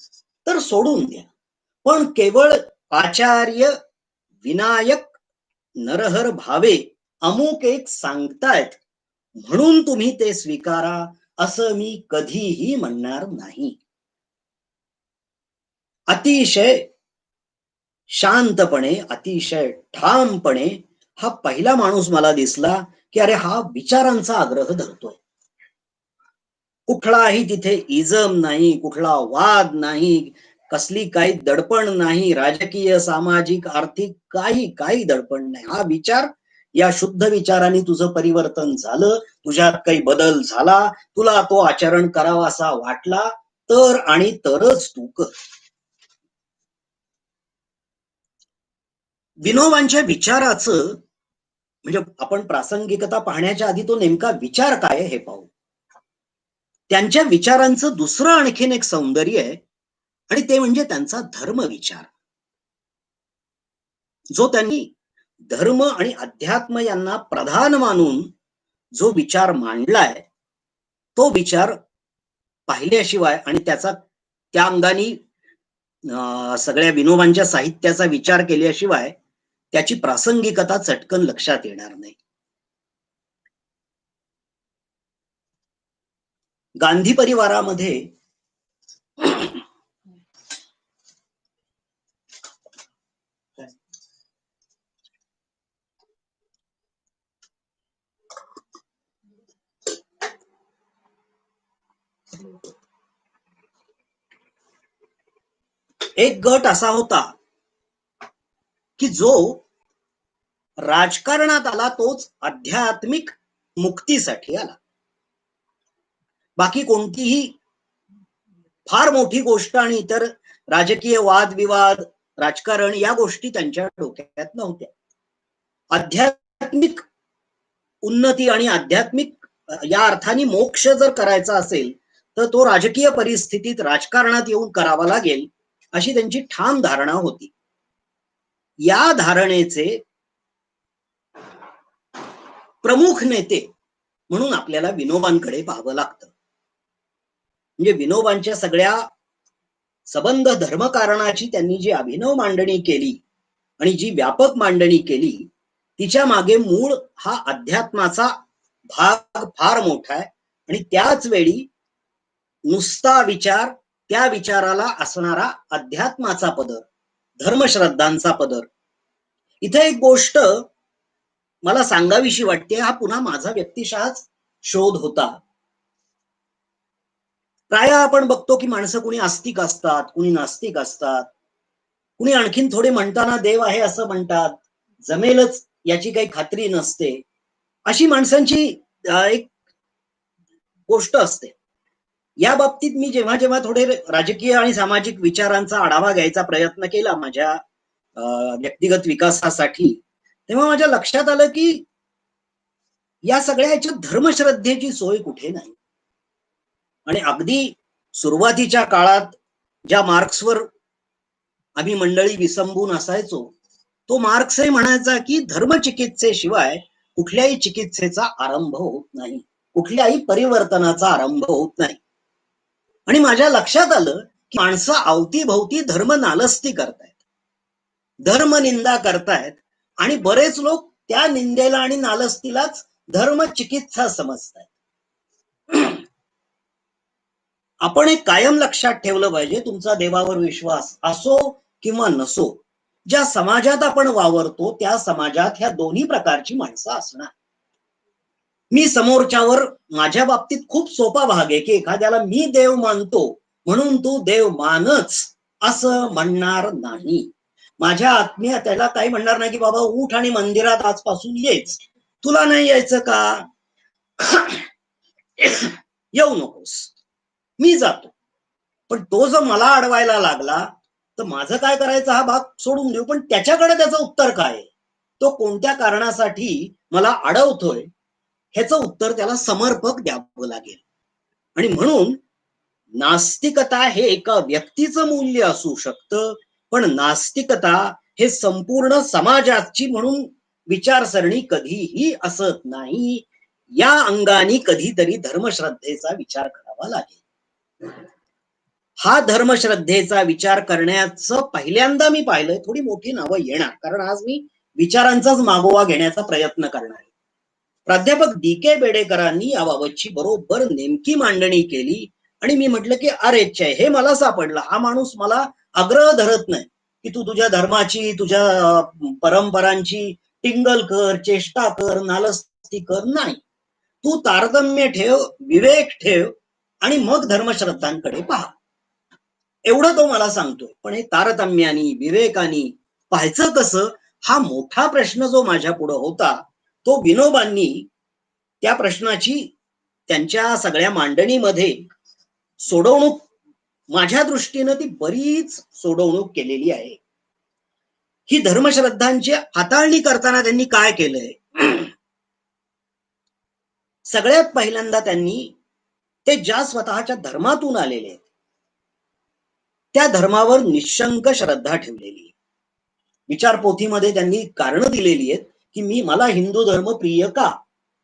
तर सोडून द्या, पण केवळ आचार्य विनायक नरहर भावे अमुक एक सांगतायत म्हणून तुम्ही ते स्वीकारा असं मी कधीही म्हणणार नाही. अतिशय शांतपणे, अतिशय ठामपणे हा पहिला माणूस मला दिसला की अरे हा विचारांचा आग्रह धरतोय. कुठलाही तिथे इजम नाही, कुठला वाद नाही, कसली काही दडपण नाही, राजकीय सामाजिक आर्थिक काही दडपण नाही. हा विचार, या शुद्ध विचाराने तुझं परिवर्तन झालं, तुझ्यात काही बदल झाला, तुला तो आचरण करावासा वाटला तर आणि तरच तू कर. विनोबांच्या विचाराचं म्हणजे आपण प्रासंगिकता पाहण्याच्या आधी तो नेमका विचार काय हे पाहू. त्यांच्या विचारांचं दुसरं आणखीन एक सौंदर्य आहे आणि ते म्हणजे त्यांचा धर्म विचार, जो त्यांनी धर्म आणि अध्यात्म यांना प्रधान मानून जो विचार मांडलाय, तो विचार पाहिल्याशिवाय आणि त्याचा त्या अंगाने सगळ्या विनोबांच्या साहित्याचा विचार केल्याशिवाय त्याची प्रासंगिकता चटकन लक्षात येणार नाही. गांधी परिवारामध्ये एक गट असा होता की जो राजकारणात आला तोच आध्यात्मिक मुक्तीसाठी आला. बाकी कोणतीही फार मोठी गोष्ट आणि इतर राजकीय वादविवाद राजकारण या गोष्टी त्यांच्या डोक्यात नव्हत्या. आध्यात्मिक उन्नती आणि आध्यात्मिक या अर्थाने मोक्ष जर करायचा असेल तर तो राजकीय परिस्थितीत राजकारणात येऊन करावा लागेल अशी त्यांची ठाम धारणा होती. या धारणेचे प्रमुख नेते म्हणून आपल्याला विनोबांकडे पाहावं लागतं. म्हणजे विनोबांच्या सगळ्या सबंध धर्मकारणाची त्यांनी जी अभिनव मांडणी केली आणि जी व्यापक मांडणी केली तिच्या मागे मूळ हा अध्यात्माचा भाग फार मोठा आहे. आणि त्याच वेळी नुसता विचार, त्या विचाराला असणारा अध्यात्माचा पदर, धर्मश्रद्धांचा पदर. इथे एक गोष्ट मला सांगावीशी वाटते. हा पुन्हा माझा व्यक्तिशःच शोध होता. प्राय आपण बघतो की माणसं कुणी आस्तिक असतात, कुणी नास्तिक असतात, कुणी आणखीन थोडे म्हणताना देव आहे असं म्हणतात, जमेलच याची काही खात्री नसते. अशी माणसांची एक गोष्ट असते. या बाबतीत मी जेव्हा जेव्हा थोडे राजकीय आणि सामाजिक विचारांचा आढावा घ्यायचा प्रयत्न केला माझ्या व्यक्तिगत विकासासाठी, तेव्हा माझ्या लक्षात आलं की या सगळ्या ह्याच्यात धर्मश्रद्धेची सोय कुठे नाही. आणि अगदी सुरुवातीच्या काळात ज्या मार्क्सवर आम्ही मंडळी विसंबून असायचो, तो मार्क्सही म्हणायचा की धर्मचिकित्सेशिवाय कुठल्याही चिकित्सेचा आरंभ होत नाही, कुठल्याही परिवर्तनाचा आरंभ होत नाही. आणि माझ्या लक्षात आलं की माणसं अवतीभोवती धर्म नालस्ती करतायत, धर्मनिंदा करतायत आणि बरेच लोक त्या निंदेला आणि नालस्तीलाच धर्म चिकित्सा समजतायत. आपण एक कायम लक्षात ठेवलं पाहिजे, तुमचा देवावर विश्वास असो किंवा नसो, ज्या समाजात आपण वावरतो त्या समाजात ह्या दोन्ही प्रकारची माणसं असणार. मी समोरच्यावर, माझ्या बाबतीत खूप सोपा भाग आहे की एखाद्याला मी देव मानतो म्हणून तू देव मानच असं म्हणणार नाही. माझ्या आत्मीय त्याला काही म्हणणार नाही की बाबा उठ आणि मंदिरात आजपासून येच, तुला नाही यायचं का येऊ नकोस, मी जातो. पण तो जर मला अडवायला लागला तर माझं काय करायचं हा भाग सोडून देऊ, पण त्याच्याकडे त्याचं उत्तर काय, तो कोणत्या कारणासाठी मला अडवतोय ह्याचं उत्तर त्याला समर्पक द्यावं लागेल. आणि म्हणून नास्तिकता हे एका व्यक्तीचं मूल्य असू शकतं, पण नास्तिकता हे संपूर्ण समाजाची म्हणून विचारसरणी कधीही असत नाही. या अंगाने कधीतरी धर्मश्रद्धेचा विचार करावा लागेल. हा धर्मश्रद्धेचा विचार करण्याचं पहिल्यांदा मी पाहिलंय, थोडी मोठी नावं येणार, कारण आज मी विचारांचाच मागोवा घेण्याचा प्रयत्न करणार आहे. प्राध्यापक डी के बेडेकरांनी याबाबतची बरोबर नेमकी मांडणी केली आणि मी म्हटलं की अरे चे, हे मला सापडलं. हा माणूस मला आग्रह धरत नाही की तू तुझ्या धर्माची, तुझ्या परंपरांची टिंगल कर, चेष्टा कर, नालस्ती कर. नाही, तू तारतम्य ठेव, विवेक ठेव आणि मग धर्मश्रद्धांकडे पहा, एवढं तो मला सांगतोय. पण हे तारतम्यानी विवेकानी पाहायचं कसं, हा मोठा प्रश्न जो माझ्या पुढे होता, तो विनोबांनी त्या प्रश्नाची त्यांच्या सगळ्या मांडणीमध्ये सोडवणूक, माझ्या दृष्टीनं ती बरीच सोडवणूक केलेली आहे. ही धर्मश्रद्धांची हाताळणी करताना त्यांनी काय केलंय, सगळ्यात पहिल्यांदा त्यांनी ते ज्या स्वतःच्या धर्मातून आलेले आहेत त्या धर्मावर निशंक श्रद्धा ठेवलेली. विचारपोथीमध्ये त्यांनी कारण दिलेली आहेत की मला हिंदू धर्म प्रिय का,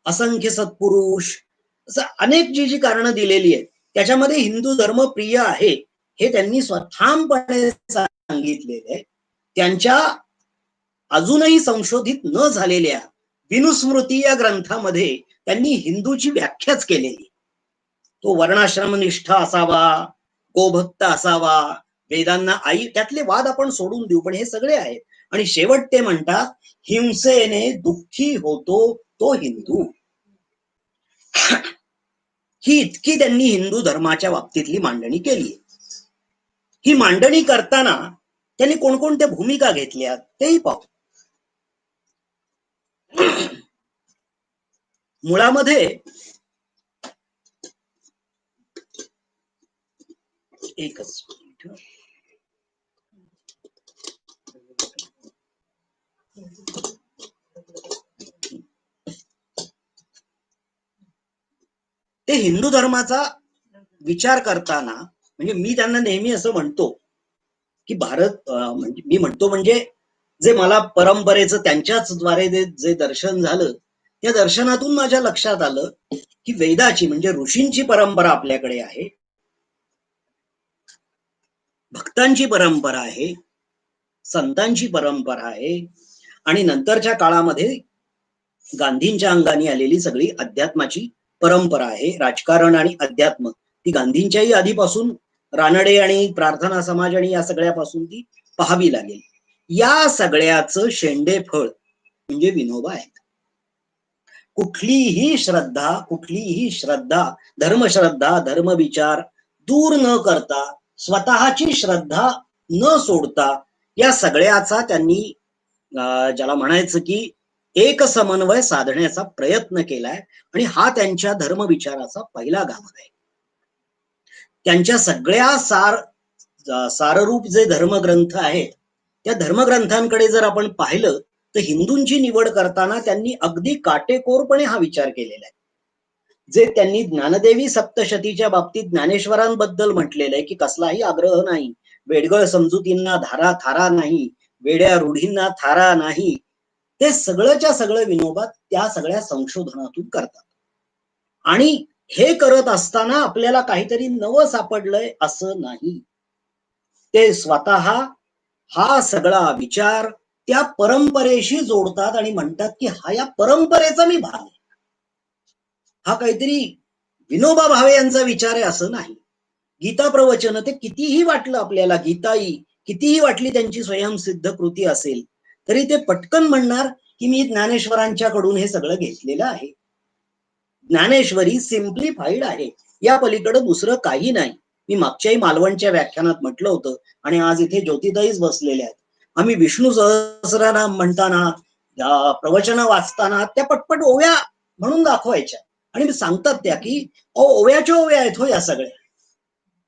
असंख्य सत्पुरुष, असं अनेक जी कारणं दिलेली आहेत, त्याच्यामध्ये हिंदू धर्म प्रिय आहे हे त्यांनी स्वतःपणे सांगितलेले आहे. त्यांच्या अजूनही संशोधित न झालेल्या विनुस्मृती या ग्रंथामध्ये त्यांनी हिंदूची व्याख्याच केलेली. तो वर्णाश्रमनिष्ठ असावा, गोभक्त असावा, वेदांना आई, त्यातले वाद आपण सोडून देऊ, पण हे सगळे आहेत. आणि शेवट ते म्हणतात, हिंसेने दुःखी होतो तो हिंदू. ही इतकी त्यांनी हिंदू धर्माच्या बाबतीतली मांडणी केली. ही मांडणी करताना त्यांनी कोणकोणत्या भूमिका घेतल्या तेही पाहू. मुळामध्ये एकच मिनिट. ते हिंदू धर्माचा विचार करताना म्हणजे मी त्यांना नेहमी असं म्हणतो की भारत म्हणजे मी म्हणतो म्हणजे जे मला परंपरेचं त्यांच्याच द्वारे जे दर्शन झालं त्या दर्शनातून माझ्या लक्षात आलं की वेदाची म्हणजे ऋषींची परंपरा आपल्याकडे आहे, भक्तांची परंपरा आहे, संतांची परंपरा आहे आणि नंतरच्या काळामध्ये गांधींच्या अंगाने आलेली सगळी अध्यात्माची परंपरा आहे. राजकारण आणि अध्यात्म ती गांधींच्याही आधीपासून रानडे आणि प्रार्थना समाज आणि या सगळ्यापासून ती पाहावी लागेल. या सगळ्याचं शेंडे फळ म्हणजे विनोबा आहेत. कुठलीही श्रद्धा धर्मश्रद्धा धर्मविचार दूर न करता स्वतःची श्रद्धा न सोडता या सगळ्याचा त्यांनी ज्याला म्हणायचं की एक समन्वय साधण्याचा प्रयत्न केलाय आणि हा त्यांच्या धर्मविचाराचा पहिला गाभा आहे. त्यांच्या सगळ्या साररूप जे धर्मग्रंथ आहेत त्या धर्मग्रंथांकडे जर आपण पाहिलं तर हिंदूंची निवड करताना त्यांनी अगदी काटेकोरपणे हा विचार केलेला आहे. जे त्यांनी ज्ञानदेवी सप्तशतीच्या बाबतीत ज्ञानेश्वरांबद्दल म्हटलेलं आहे की कसलाही आग्रह नाही, वेडगळ समजुतींना धारा थारा नाही, वेड्या रूढींना थारा नाही, ते सगळंच्या सगळं विनोबा त्या सगळ्या संशोधनातून करतात. आणि हे करत असताना आपल्याला काहीतरी नवं सापडलंय असं नाही. ते स्वतः हा सगळा विचार त्या परंपरेशी जोडतात आणि म्हणतात की हा या परंपरेचा मी भाग आहे. हा काहीतरी विनोबा भावे यांचा विचार आहे असं नाही. गीता प्रवचन ते कितीही वाटलं आपल्याला, गीताई कितीही वाटली त्यांची स्वयंसिद्ध कृती असेल तरी ते पटकन म्हणणार की मी ज्ञानेश्वरांच्याकडून हे सगळं घेतलेलं आहे. ज्ञानेश्वरी सिम्प्लिफाईड आहे, या पलीकडे दुसरं काही नाही. मी मागच्याही मालवणच्या व्याख्यानात म्हटलं होतं आणि आज इथे ज्योतिताईच बसलेल्या आहेत. आम्ही विष्णू सहस्रनाम म्हणताना प्रवचन वाचताना त्या पटपट ओव्या म्हणून दाखवायच्या आणि सांगतात त्या की ओव्याच्या ओव्या आहेत हो या सगळ्या.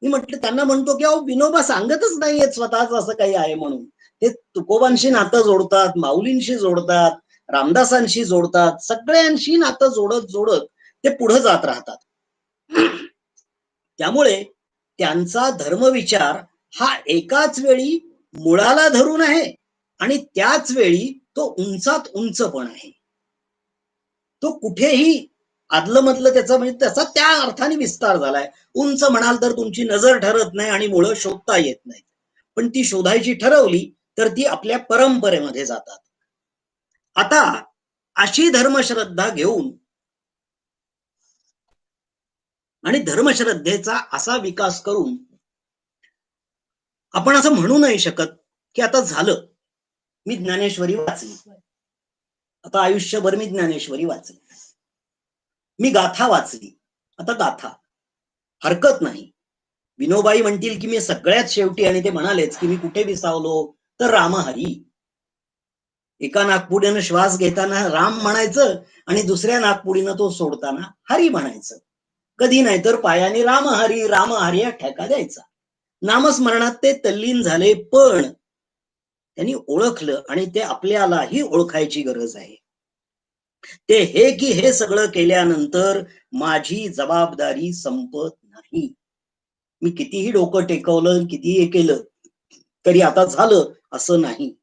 मी म्हटलं त्यांना म्हणतो की विनोबा सांगतच नाहीयेत स्वतःच असं काही आहे म्हणून. ते तुकोबांशी नातं जोडतात, माऊलींशी जोडतात, रामदासांशी जोडतात, सगळ्यांशी नातं जोडत जोडत ते पुढे जात राहतात. त्यामुळे त्यांचा धर्मविचार हा एकाच वेळी मुळाला धरून आहे आणि त्याच वेळी तो उंचात उंच पण आहे. तो कुठेही आदलं मधलं त्याचा म्हणजे त्याचा त्या अर्थाने विस्तार झालाय. उंच म्हणाल तर तुमची नजर ठरत नाही आणि मुळं शोधता येत नाही, पण ती शोधायची ठरवली तर ती आपल्या परंपरेमध्ये जातात. आता अशी धर्मश्रद्धा घेऊन आणि धर्मश्रद्धेचा असा विकास करून आपण असं म्हणू नाही शकत की आता झालं मी ज्ञानेश्वरी वाचली, आता आयुष्यभर मी ज्ञानेश्वरी वाचली, मी गाथा वाचली, आता गाथा. हरकत नाही. विनोबाई म्हणतील की मी सगळ्यात शेवटी, आणि ते म्हणालेच की मी कुठे विसावलो तर रामहरी. एका नागपुडीनं श्वास घेताना राम म्हणायचं आणि दुसऱ्या नागपुडीनं तो सोडताना हरी म्हणायचं. कधी नाही तर पायाने रामहरी रामहरी ठेका द्यायचा. नामस्मरणात ते तल्लीन झाले, पण त्यांनी ओळखलं आणि ते आपल्यालाही ओळखायची गरज आहे. ते हे की हे सगळं केल्यानंतर माझी जबाबदारी संपत नाही. मी कितीही डोकं टेकवलं, कितीही केलं तरी आता झालं असं नाही.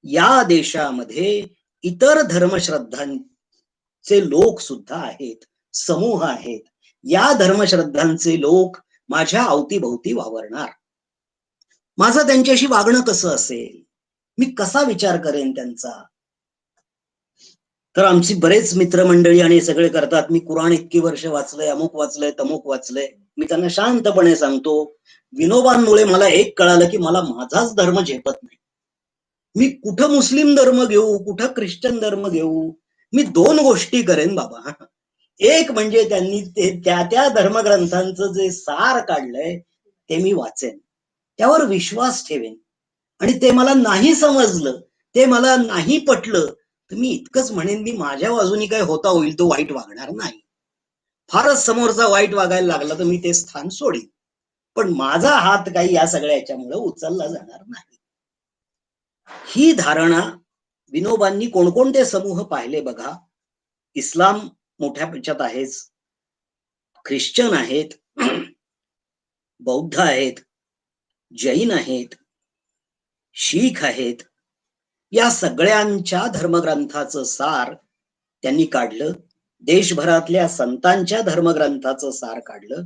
या देशामध्ये इतर धर्मश्रद्धांचे लोक सुद्धा आहेत, समूह आहेत. या धर्मश्रद्धांचे लोक माझ्या अवतीभोवती वावरणार. माझं त्यांच्याशी वागणं कसं असेल, मी कसा विचार करेन त्यांचा. तर आमची बरेच मित्रमंडळी आणि सगळे करतात, मी कुराण इतकी वर्ष वाचलंय, अमुक वाचलंय, तमुक वाचलंय. मी त्यांना शांतपणे सांगतो, विनोबांमुळे मला एक कळालं की मला माझाच धर्म झेपत नाही. मी कुठं मुस्लिम धर्म घेऊ, कुठं ख्रिश्चन धर्म घेऊ, मी दोन गोष्टी करेन बाबा. एक म्हणजे त्यांनी त्या धर्मग्रंथांचं जे सार काढलंय ते मी वाचेन, त्यावर विश्वास ठेवेन, आणि ते मला नाही समजलं, ते मला नाही पटलं, तर मी इतकंच म्हणेन, मी माझ्या बाजूनी काय होता होईल तो वाईट वागणार नाही. फारच समोरचा वाईट वागायला लागला तर मी ते स्थान सोडीन, पण माझा हात काही या सगळ्या याच्यामुळे उचलला जाणार नाही. ही धारणा विनोबांनी कोणकोणते समूह पाहिले बघा. इस्लाम मोठ्या पक्षात आहेच, ख्रिश्चन आहेत, बौद्ध आहेत, जैन आहेत, शीख आहेत. या सगळ्यांच्या धर्मग्रंथाचं सार त्यांनी काढलं, देशभरातल्या संतांच्या धर्मग्रंथाचं सार काढलं,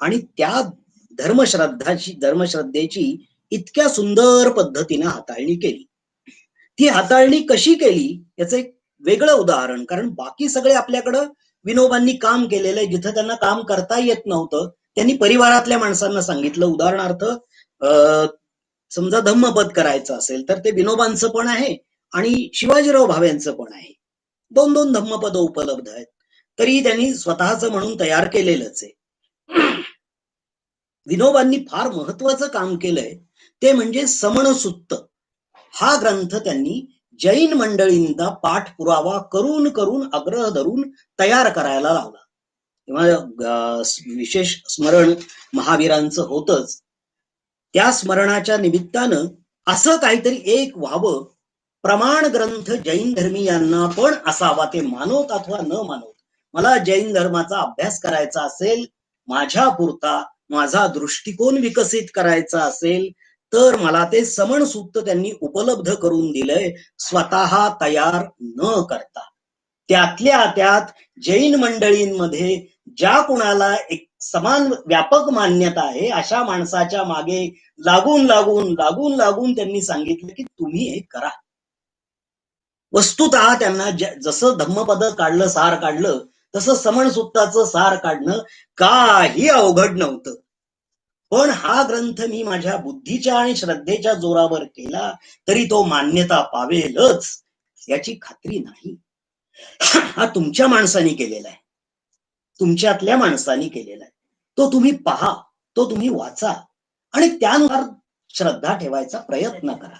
आणि त्या धर्मश्रद्धेची इतक्या सुंदर पद्धतीने हाताळणी केली. ती हाताळणी कशी केली याचं एक वेगळं उदाहरण, कारण बाकी सगळे आपल्याकडं विनोबांनी काम केलेलं आहे. जिथं त्यांना काम करता येत नव्हतं त्यांनी परिवारातल्या माणसांना सांगितलं. उदाहरणार्थ समजा धम्मपद करायचं असेल तर ते विनोबांचं पण आहे आणि शिवाजीराव भावेंचं पण आहे. 2-2 धम्मपद उपलब्ध आहेत, तरी त्यांनी स्वतःच म्हणून तयार केलेलंच आहे. विनोबांनी फार महत्वाचं काम केलंय ते म्हणजे समणसुत्त हा ग्रंथ त्यांनी जैन मंडळींना पाठपुरावा करून करून आग्रह धरून तयार करायला लावला. तेव्हा विशेष स्मरण महावीरांचं होतच. त्या स्मरणाच्या निमित्तानं असं काहीतरी एक व्हावं, प्रमाण ग्रंथ जैन धर्मीयांना पण असावा, ते मानवत अथवा न मानवत. मला जैन धर्माचा अभ्यास करायचा असेल, माझ्या पुरता माझा दृष्टिकोन विकसित करायचा असेल, तर मला ते समणसूक्त त्यांनी उपलब्ध करून दिलंय, स्वतः तयार न करता. त्यातल्या त्यात जैन मंडळींमध्ये ज्या कुणाला एक समान व्यापक मान्यता आहे अशा माणसाच्या मागे लागून लागून लागून लागून त्यांनी सांगितलं की तुम्ही हे करा. वस्तुतः त्यांना जसं धम्मपद काढलं, सार काढलं, तसं समणसूक्ताचं सार काढणं काही अवघड नव्हतं. पण हा ग्रंथ मी माझ्या बुद्धीच्या आणि श्रद्धेच्या जोरावर केला तरी तो मान्यता पावेलच याची खात्री नाही. हा तुमच्या माणसांनी केलेला आहे, तुमच्यातल्या माणसांनी केलेला आहे. तो तुम्ही पहा, तो तुम्ही वाचा आणि त्यानुसार श्रद्धा ठेवायचा प्रयत्न करा.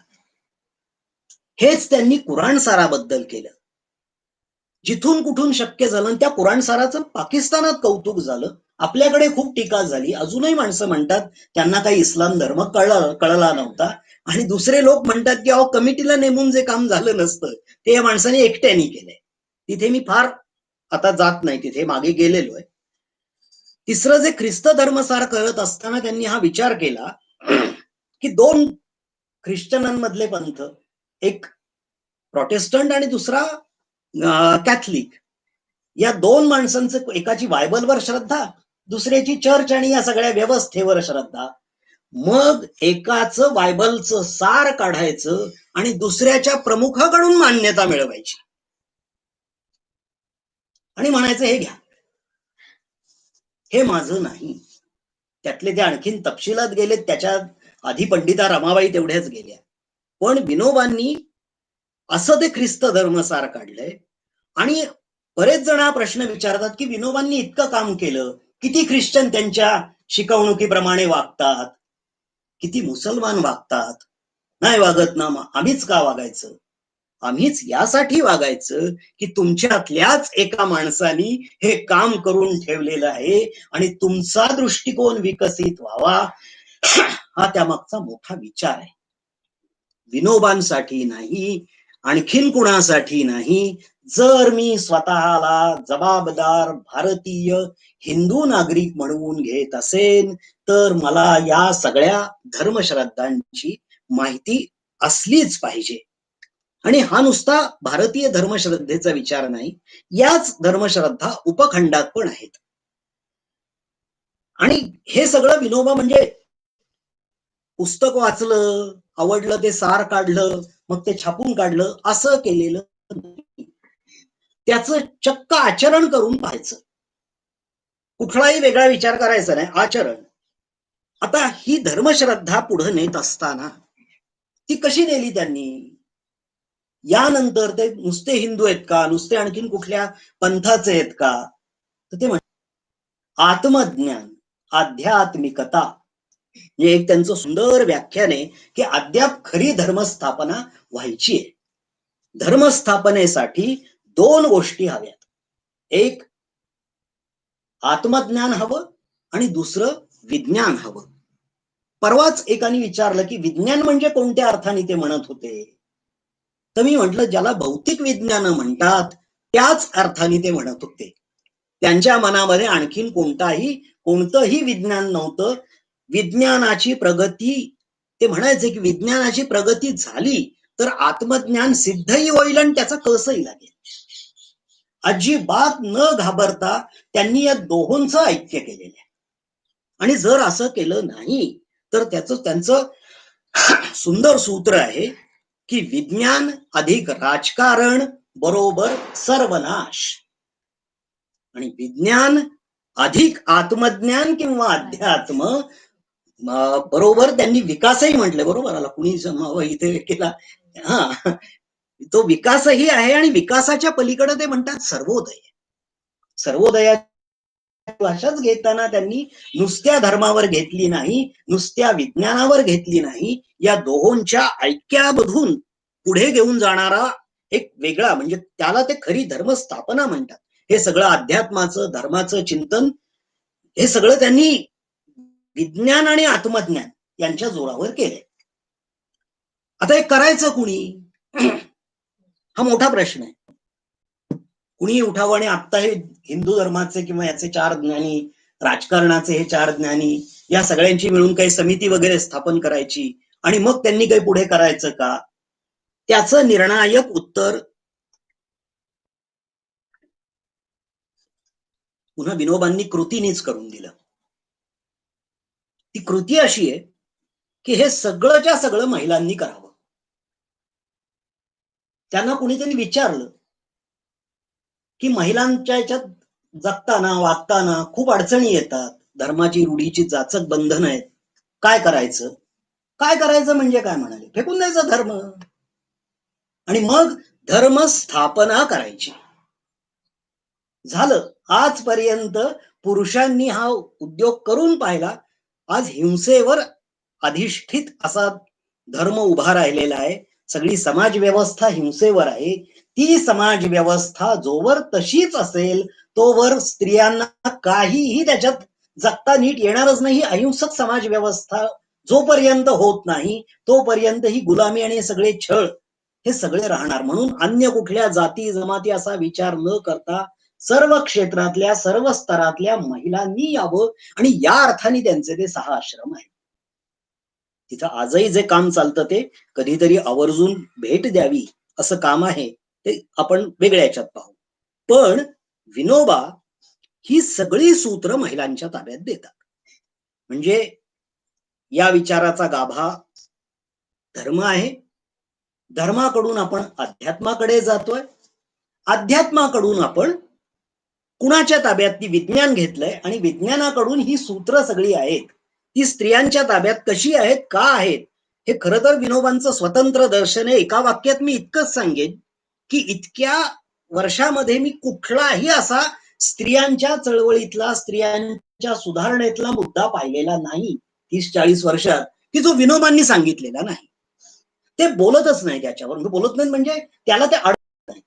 हेच त्यांनी कुराण साराबद्दल केलं. जिथून कुठून शक्य झालं त्या कुराण साराचं पाकिस्तानात कौतुक झालं, आपल्याकडे खूप टीका झाली. अजूनही माणसं म्हणतात त्यांना काही इस्लाम धर्म कळला नव्हता, आणि दुसरे लोक म्हणतात की अहो कमिटीला नेमून जे काम झालं नसतं ते या माणसाने एकट्याने केलंय. तिथे मी फार आता जात नाही, तिथे मागे गेलेलो आहे. तिसरं जे ख्रिस्त धर्मसार करत असताना त्यांनी हा विचार केला की 2 ख्रिश्चनांमधले पंथ, एक प्रोटेस्टंट आणि दुसरा कॅथलिक, या 2 माणसांचं, एकाची बायबलवर श्रद्धा, दुसऱ्याची चर्च आणि या सगळ्या व्यवस्थेवर श्रद्धा. मग एकाचं बायबलचं सार काढायचं आणि दुसऱ्याच्या प्रमुखाकडून मान्यता मिळवायची आणि म्हणायचं हे घ्या, हे माझं नाही. त्यातले ते आणखीन तपशिलात गेले, त्याच्यात आधी पंडिता रमाबाई तेवढ्याच गेल्या. पण विनोबांनी असं ते ख्रिस्त धर्मसार काढलंय. आणि बरेच जण हा प्रश्न विचारतात की विनोबांनी इतकं काम केलं, किती ख्रिश्चन त्यांच्या शिकवणुकीप्रमाणे वागतात, किती मुसलमान वागतात, नाही वागत ना, आम्हीच का वागायचं? आम्हीच यासाठी वागायचं की तुमच्यातल्याच एका माणसानी हे काम करून ठेवलेलं आहे आणि तुमचा दृष्टिकोन विकसित व्हावा, हा त्यामागचा मोठा विचार आहे. विनोबांसाठी नाही, आणखीन कुणासाठी नाही. जर मी स्वतःला जबाबदार भारतीय हिंदू नागरिक म्हणून घेत असेन तर मला या सगळ्या धर्मश्रद्धांची माहिती असलीच पाहिजे. आणि हा नुसता भारतीय धर्मश्रद्धेचा विचार नाही, याच धर्मश्रद्धा उपखंडात पण आहेत. आणि हे सगळं विनोबा म्हणजे पुस्तक वाचलं, आवडलं, ते सार काढलं, मग ते छापून काढलं, असं केलेलं नाही. त्याचं चक्क आचरण करून पाहायचं, कुठलाही वेगळा विचार करायचा नाही, आचरण. आता ही धर्मश्रद्धा पुढे नेत असताना ती कशी नेली त्यांनी? यानंतर ते नुसते हिंदू आहेत का, नुसते आणखीन कुठल्या पंथाचे आहेत का, तर ते आत्मज्ञान, आध्यात्मिकता, हे एक त्यांचं सुंदर व्याख्यान आहे की अद्याप खरी धर्मस्थापना व्हायची आहे. धर्मस्थापनेसाठी दोन गोष्टी हव्यात. एक आत्मज्ञान हवं आणि दुसरं विज्ञान हवं. परवाच एकाने विचारलं की विज्ञान म्हणजे कोणत्या अर्थाने ते म्हणत होते. तर मी म्हटलं ज्याला भौतिक विज्ञान म्हणतात त्याच अर्थाने ते म्हणत होते. त्यांच्या मनामध्ये आणखीन कोणतंही विज्ञान नव्हतं. विज्ञानाची प्रगती, ते म्हणायचे की विज्ञानाची प्रगती झाली तर आत्मज्ञान सिद्धही होईल आणि त्याचा कळसही लागेल. अजिबात न घाबरता त्यांनी या दोहोंचं ऐक्य केलेलं आहे. आणि जर असं केलं नाही तर त्यांचं सुंदर सूत्र आहे की विज्ञान अधिक राजकारण बरोबर सर्वनाश, आणि विज्ञान अधिक आत्मज्ञान किंवा अध्यात्म बरोबर त्यांनी विकासही म्हटले. बरोबर आला कुणी इथे केला. हा, तो विकासही आहे आणि विकासाच्या पलीकडे ते म्हणतात सर्वोदय. सर्वोदयाची भाषाच घेताना त्यांनी नुसत्या धर्मावर घेतली नाही, नुसत्या विज्ञानावर घेतली नाही, या दोहोंच्या ऐक्यामधून पुढे घेऊन जाणारा एक वेगळा, म्हणजे त्याला ते खरी धर्मस्थापना म्हणतात. हे सगळं अध्यात्माचं, धर्माचं चिंतन, हे सगळं त्यांनी विज्ञान आणि आत्मज्ञान यांच्या जोरावर केले. आता हे करायचं कुणी, हा मोठा प्रश्न आहे. कुणी उठावं आणि आता हे हिंदू धर्माचे किंवा याचे 4 ज्ञानी, राजकारणाचे हे 4 ज्ञानी, या सगळ्यांची मिळून काही समिती वगैरे स्थापन करायची आणि मग त्यांनी काही पुढे करायचं का? त्याचं निर्णायक उत्तर पुन्हा विनोबांनी कृतीनेच करून दिलं. ती कृती अशी आहे की हे सगळंच्या सगळं महिलांनी करावं. त्यांना कुणीतरी विचारलं की महिलांच्या याच्यात जगताना, वागताना खूप अडचणी येतात, धर्माची रूढीची जाचक बंधन आहेत, काय करायचं? काय करायचं म्हणजे काय म्हणाले, फेकून द्यायचा धर्म आणि मग धर्म स्थापना करायची. झालं. आजपर्यंत पुरुषांनी हा उद्योग करून पाहिला. आज हिंसेवर अधिष्ठित असा धर्म उभा राहिलेला आहे. सगळी समाज व्यवस्था हिंसेवर आहे. ती समाज व्यवस्था जोवर तशीच असेल तोवर स्त्रियांना काहीही त्याच्यात जगता नीट येणारच नाही. अहिंसक समाज व्यवस्था जोपर्यंत होत नाही तोपर्यंत ही गुलामी आणि सगळे छळ हे सगळे राहणार. म्हणून अन्य कुठल्या जाती जमाती असा विचार न करता सर्व क्षेत्रातल्या, सर्व स्तरातल्या महिलांनी यावं, आणि या अर्थाने त्यांचे ते 6 आश्रम आहेत. तिथं आजही जे काम चालतं ते कधीतरी आवर्जून भेट द्यावी असं काम आहे, ते आपण वेगळ्या याच्यात पाहू. पण विनोबा ही सगळी सूत्र महिलांच्या ताब्यात देतात. म्हणजे या विचाराचा गाभा धर्म आहे. धर्माकडून आपण अध्यात्माकडे जातोय. अध्यात्माकडून आपण कुणाच्या ताब्यात ती विज्ञान घेतलंय आणि विज्ञानाकडून ही सूत्र सगळी आहेत ती स्त्रियांच्या ताब्यात कशी आहेत, का आहेत, हे खरं तर विनोबांचं स्वतंत्र दर्शन आहे. एका वाक्यात मी इतकंच सांगेन की इतक्या वर्षामध्ये मी कुठलाही असा स्त्रियांच्या चळवळीतला, स्त्रियांच्या सुधारणेतला मुद्दा पाहिलेला नाही 30-40 वर्षात की जो विनोबांनी सांगितलेला नाही. ते बोलतच नाही त्याच्यावर. बोलत नाही म्हणजे त्याला ते अडत नाहीत.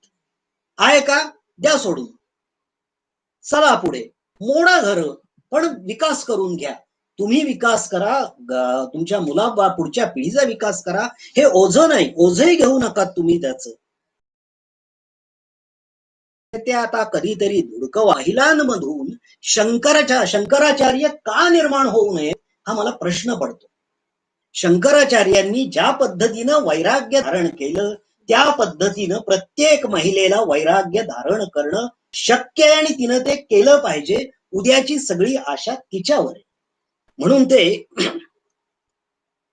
आहे का, द्या सोडून, चला पुढे, मोडा घर, पण विकास करून घ्या. तुम्ही विकास करा, तुमच्या पुढच्या पिढीचा विकास करा. हे ओझं नाही, ओझही घेऊ नका तुम्ही त्याचं. ते आता कधीतरी धुडकं वाहिलांमधून शंकराचार्य का निर्माण होऊ नये हा मला प्रश्न पडतो. शंकराचार्यांनी ज्या पद्धतीनं वैराग्य धारण केलं त्या पद्धतीनं प्रत्येक महिलेला वैराग्य धारण करणं शक्य आहे आणि तिनं ते केलं पाहिजे. उद्याची सगळी आशा तिच्यावर आहे. म्हणून ते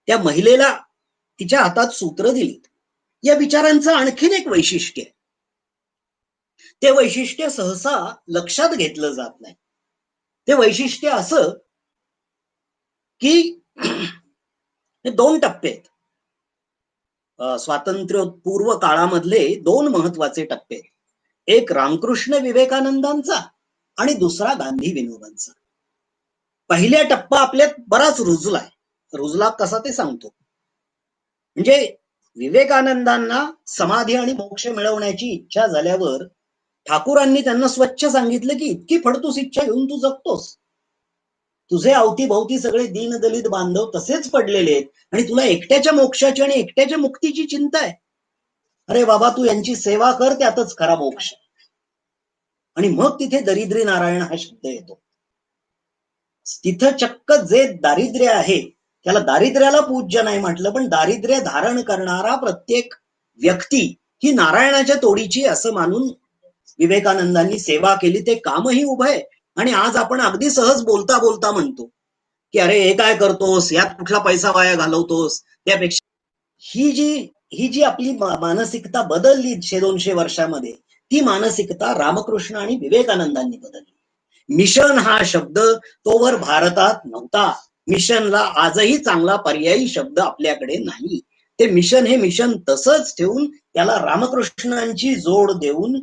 त्या महिलेला तिच्या हातात सूत्र दिली. या विचारांचं आणखीन एक वैशिष्ट्य आहे. ते वैशिष्ट्य सहसा लक्षात घेतलं जात नाही. ते वैशिष्ट्य असं की हे 2 टप्पे आहेत. स्वातंत्र्यपूर्व काळामधले 2 महत्वाचे टप्पे आहेत. एक रामकृष्ण विवेकानंदांचा आणि दुसरा गांधी विनोबांचा. पहिला टप्पा आपल्यात बराच रुजलाय. रुजला कसा ते सांगतो. म्हणजे विवेकानंदांना समाधी आणि मोक्ष मिळवण्याची इच्छा झाल्यावर ठाकूरांनी त्यांना स्वच्छ सांगितलं की इतकी फडतूस इच्छा घेऊन तू जगतोस, तुझे अवतीभोवती सगळे दीनदलित बांधव तसेच पडलेले आहेत आणि तुला एकट्याच्या मोक्षाची आणि एकट्याच्या मुक्तीची चिंता आहे. अरे बाबा, तू यांची सेवा कर, त्यातच खरा मोक्ष. आणि मग तिथे दरिद्री नारायण हा शब्द येतो. तिथं चक्क जे दारिद्र्य आहे त्याला दारिद्र्याला पूज्य नाही म्हटलं, पण दारिद्र्य धारण करणारा प्रत्येक व्यक्ती ही नारायणाच्या तोडीची असं मानून विवेकानंदांनी सेवा केली. ते कामही उभं आहे. आणि आज आपण अगदी सहज बोलता बोलता म्हणतो की अरे हे काय करतोस, यात कुठला पैसा वाया घालवतोस. त्यापेक्षा ही जी आपली मानसिकता बदलली 100-200 वर्षामध्ये, ती मानसिकता रामकृष्ण आणि विवेकानंदांनी बदलली. मिशन हा शब्द तोवर भारतात नव्हता. मिशनला आजही चांगला पर्यायी शब्द आपल्याकडे नाही. ते मिशन हे मिशन तसंच ठेवून त्याला रामकृष्णांची जोड देऊन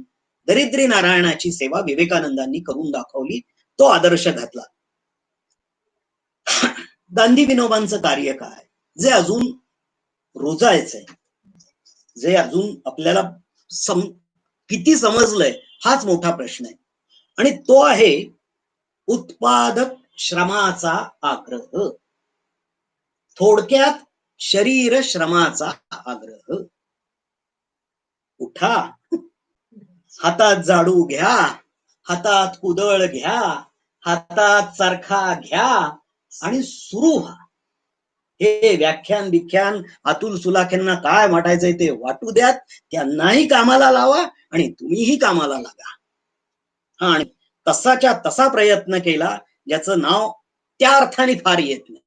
दरिद्री नारायणाची सेवा विवेकानंदांनी करून दाखवली. तो आदर्श घातला. गांधी विनोबांचं कार्य काय, जे अजून रुजायचंय, जे अजून आपल्याला किती समजलंय, हाच मोठा प्रश्न आहे. आणि तो आहे उत्पादक श्रमाचा आग्रह. थोडक्यात शरीर श्रमाचा आग्रह. उठा, हातात झाडू घ्या, हातात कुदळ घ्या, हातात चरखा घ्या आणि सुरू व्हा. हे व्याख्यान अतुल सुलाखेंना काय वाटायचंय ते वाटू द्यात, त्यांनाही कामाला लावा आणि तुम्हीही कामाला लागा. हा, आणि तसाच्या तसा प्रयत्न केला ज्याचं नाव त्या अर्थाने फार येत नाही.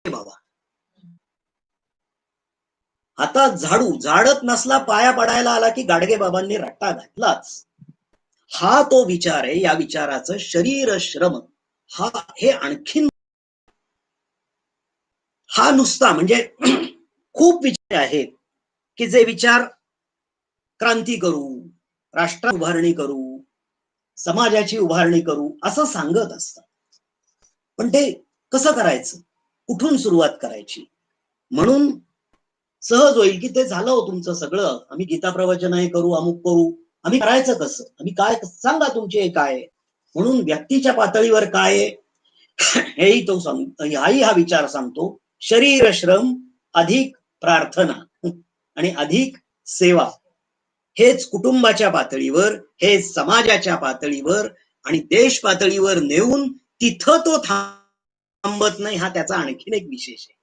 बाबा, हातात झाडू, झाडत नसला पाया पडायला आला की गाडगे बाबांनी रट्टा घातलाच. हा तो विचार आहे. या विचाराचं शरीर श्रम हे आणखीन, हा नुसता म्हणजे खूप विचार आहेत की जे विचार क्रांती करू, राष्ट्र उभारणी करू, समाजाची उभारणी करू असं सांगत असतात. पण ते कसं करायचं, कुठून सुरुवात करायची. म्हणून सहज होईल की ते झालं हो तुमचं सगळं, आम्ही गीता प्रवचन आहे करू, अमुक करू, आम्ही करायचं कसं, आम्ही काय सांगा तुमचे काय. म्हणून व्यक्तीच्या पातळीवर काय हेही तो हाही हा विचार सांगतो. शरीर श्रम अधिक प्रार्थना आणि अधिक सेवा, हेच कुटुंबाच्या पातळीवर, हे समाजाच्या पातळीवर आणि देश पातळीवर नेऊन तिथं तो थांबत नाही. हा त्याचा आणखीन एक विशेष आहे.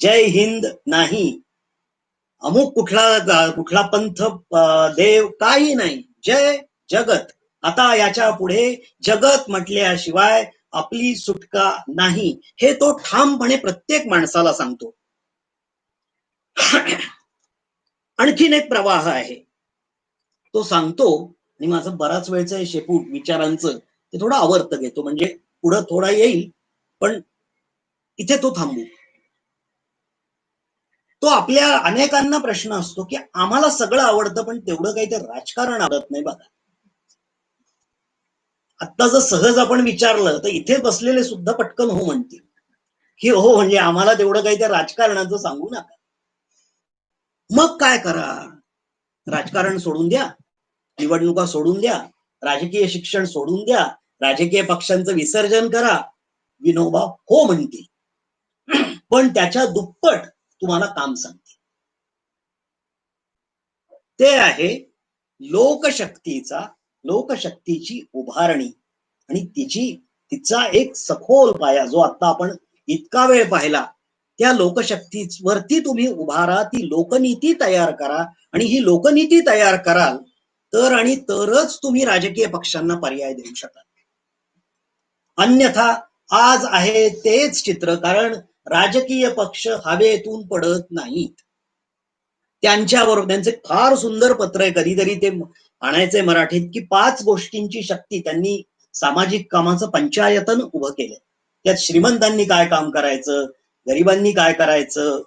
जय हिंद नाही, अमुक कुठला पंथ, देव, काही नाही. जय जगत. आता याच्या पुढे जगत म्हटल्याशिवाय आपली सुटका नाही, हे तो ठामपणे प्रत्येक माणसाला सांगतो. आणखीन एक प्रवाह आहे, तो सांगतो. आणि माझं बराच वेळचं शेपूट विचारांचं ते थोडं आवर्त घेतो, म्हणजे पुढं थोडा येईल, पण इथे तो थांबू. तो आपल्या अनेकांना प्रश्न असतो की आम्हाला सगळं आवडतं पण तेवढं काही ते राजकारण आवडत नाही. बघा, आता जर सहज आपण विचारलं तर इथे बसलेले सुद्धा पटकन हो म्हणतील की हो, म्हणजे आम्हाला तेवढं काही त्या राजकारणाचं सांगू नका. मग काय करा, राजकारण सोडून द्या, निवडणुका सोडून द्या, राजकीय शिक्षण सोडून द्या, राजकीय पक्षांचं विसर्जन करा. विनोबा हो म्हणतील, पण त्याच्या दुप्पट तुम्हाला काम सांगते. ते आहे लोकशक्तीची उभारणी आणि तिचा एक सखोल पाया, जो आता आपण इतका वेळ पाहिला. त्या लोकशक्तीवरती तुम्ही उभारा, ती लोकनीती तयार करा. आणि ही लोकनीती तयार कराल तर आणि तरच तुम्ही राजकीय पक्षांना पर्याय देऊ शकाल. अन्यथा आज आहे तेच चित्र, कारण राजकीय पक्ष हवेतून पडत नाहीत. त्यांच्याबरोबर त्यांचे फार सुंदर पत्र आहे, कधीतरी ते आणायचे मराठीत, की 5 गोष्टींची शक्ती त्यांनी सामाजिक कामाचं पंचायतन उभं केलं. त्यात श्रीमंतांनी काय काम करायचं, गरिबांनी काय करायचं,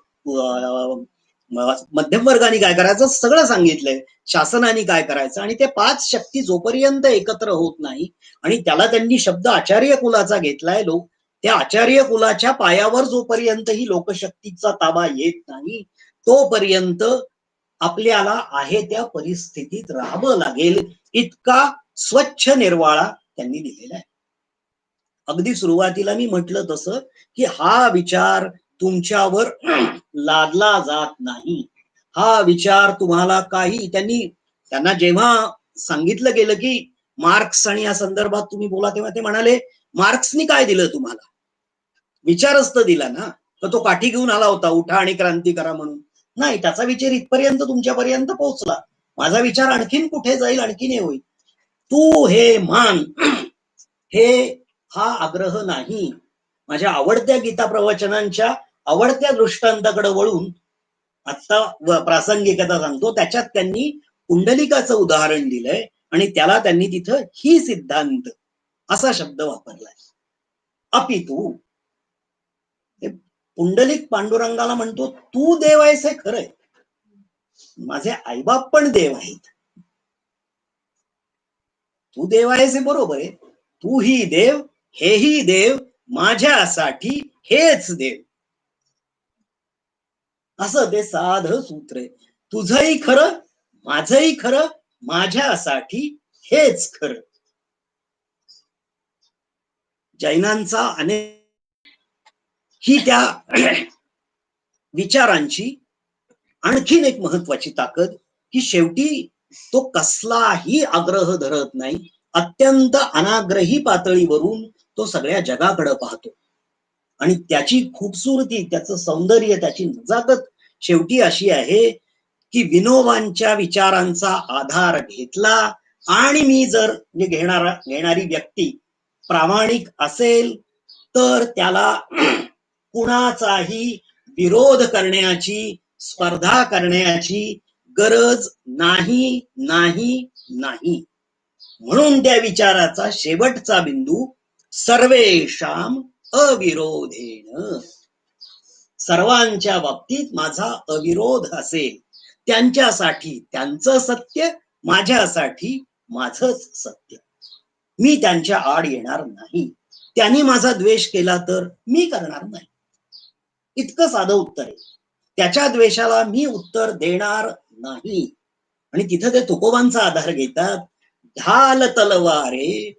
मध्यम वर्गाने काय करायचं सगळं सांगितलंय, शासनाने काय करायचं. आणि ते 5 शक्ती जोपर्यंत एकत्र होत नाही, आणि त्याला त्यांनी शब्द आचार्य कुलाचा घेतलाय, लोक त्या आचार्य कुलाच्या पायावर जोपर्यंत ही लोकशक्तीचा ताबा येत नाही, तोपर्यंत आपल्याला आहे त्या परिस्थितीत राहावं लागेल. इतका स्वच्छ निर्वाळा त्यांनी दिलेला आहे. अगदी सुरुवातीला मी म्हटलं तसं की हा विचार तुमच्यावर लादला जात नाही. हा विचार तुम्हाला काही त्यांना जेव्हा सांगितलं गेलं की मार्क्स आणि या संदर्भात तुम्ही बोला, तेव्हा ते म्हणाले मार्क्सनी काय दिलं तुम्हाला, विचारच तर दिला ना. तर तो काठी घेऊन आला होता उठा आणि क्रांती करा म्हणून, नाही, त्याचा विचार इथपर्यंत तुमच्यापर्यंत पोहोचला. माझा विचार आणखीन कुठे जाईल, आणखीन हे होईल. तू हे मान, हे हा आग्रह नाही. माझ्या आवडत्या गीता प्रवचनांच्या आवडत्या दृष्टांताकडे वळून आता प्रासंगिकता सांगतो. त्याच्यात त्यांनी कुंडलिकाचं उदाहरण दिलंय आणि त्याला त्यांनी तिथं ही सिद्धांत असा शब्द वापरलाय. अपितू पुंडलिक पांडुरंगाला म्हणतो तू देव आहेस हे खरंय, माझे आईबाप पण देव आहेत. तू देव आहेस हे बरोबर आहे, तू ही देव, हेही देव, माझ्यासाठी हेच देव, असं ते साध सूत्र आहे. तुझंही खरं, माझंही खरं, माझ्यासाठी हेच खरं. जैनांचा अनेक ही त्या विचारांची आणखीन एक महत्वाची ताकद की शेवटी तो कसलाही आग्रह धरत नाही. अत्यंत अनाग्रही पातळीवरून तो सगळ्या जगाकडे पाहतो. आणि त्याची खूबसूरती, त्याचं सौंदर्य, त्याची नजाकत शेवटी अशी आहे की विनोबांच्या विचारांचा आधार घेतला आणि मी जर घेणारी व्यक्ती प्रामाणिक असेल तर त्याला कुणाचाही विरोध करण्याची, स्पर्धा करण्याची गरज नाही नाही नाही. म्हणून त्या विचाराचा शेवटचा बिंदू सर्वेषाम अविरोधेन, सर्वांच्या बाबतीत माझा अविरोध असेल. त्यांच्यासाठी त्यांचं सत्य, माझ्यासाठी माझंच सत्य. मी त्यांच्या आड येणार नाही. त्यांनी माझा द्वेष केला तर मी करणार नाही. इतकं साधं उत्तर आहे. त्याच्या द्वेषाला मी उत्तर देणार नाही. आणि तिथं ते तुकोबांचा आधार घेतात. ढाल तलवारे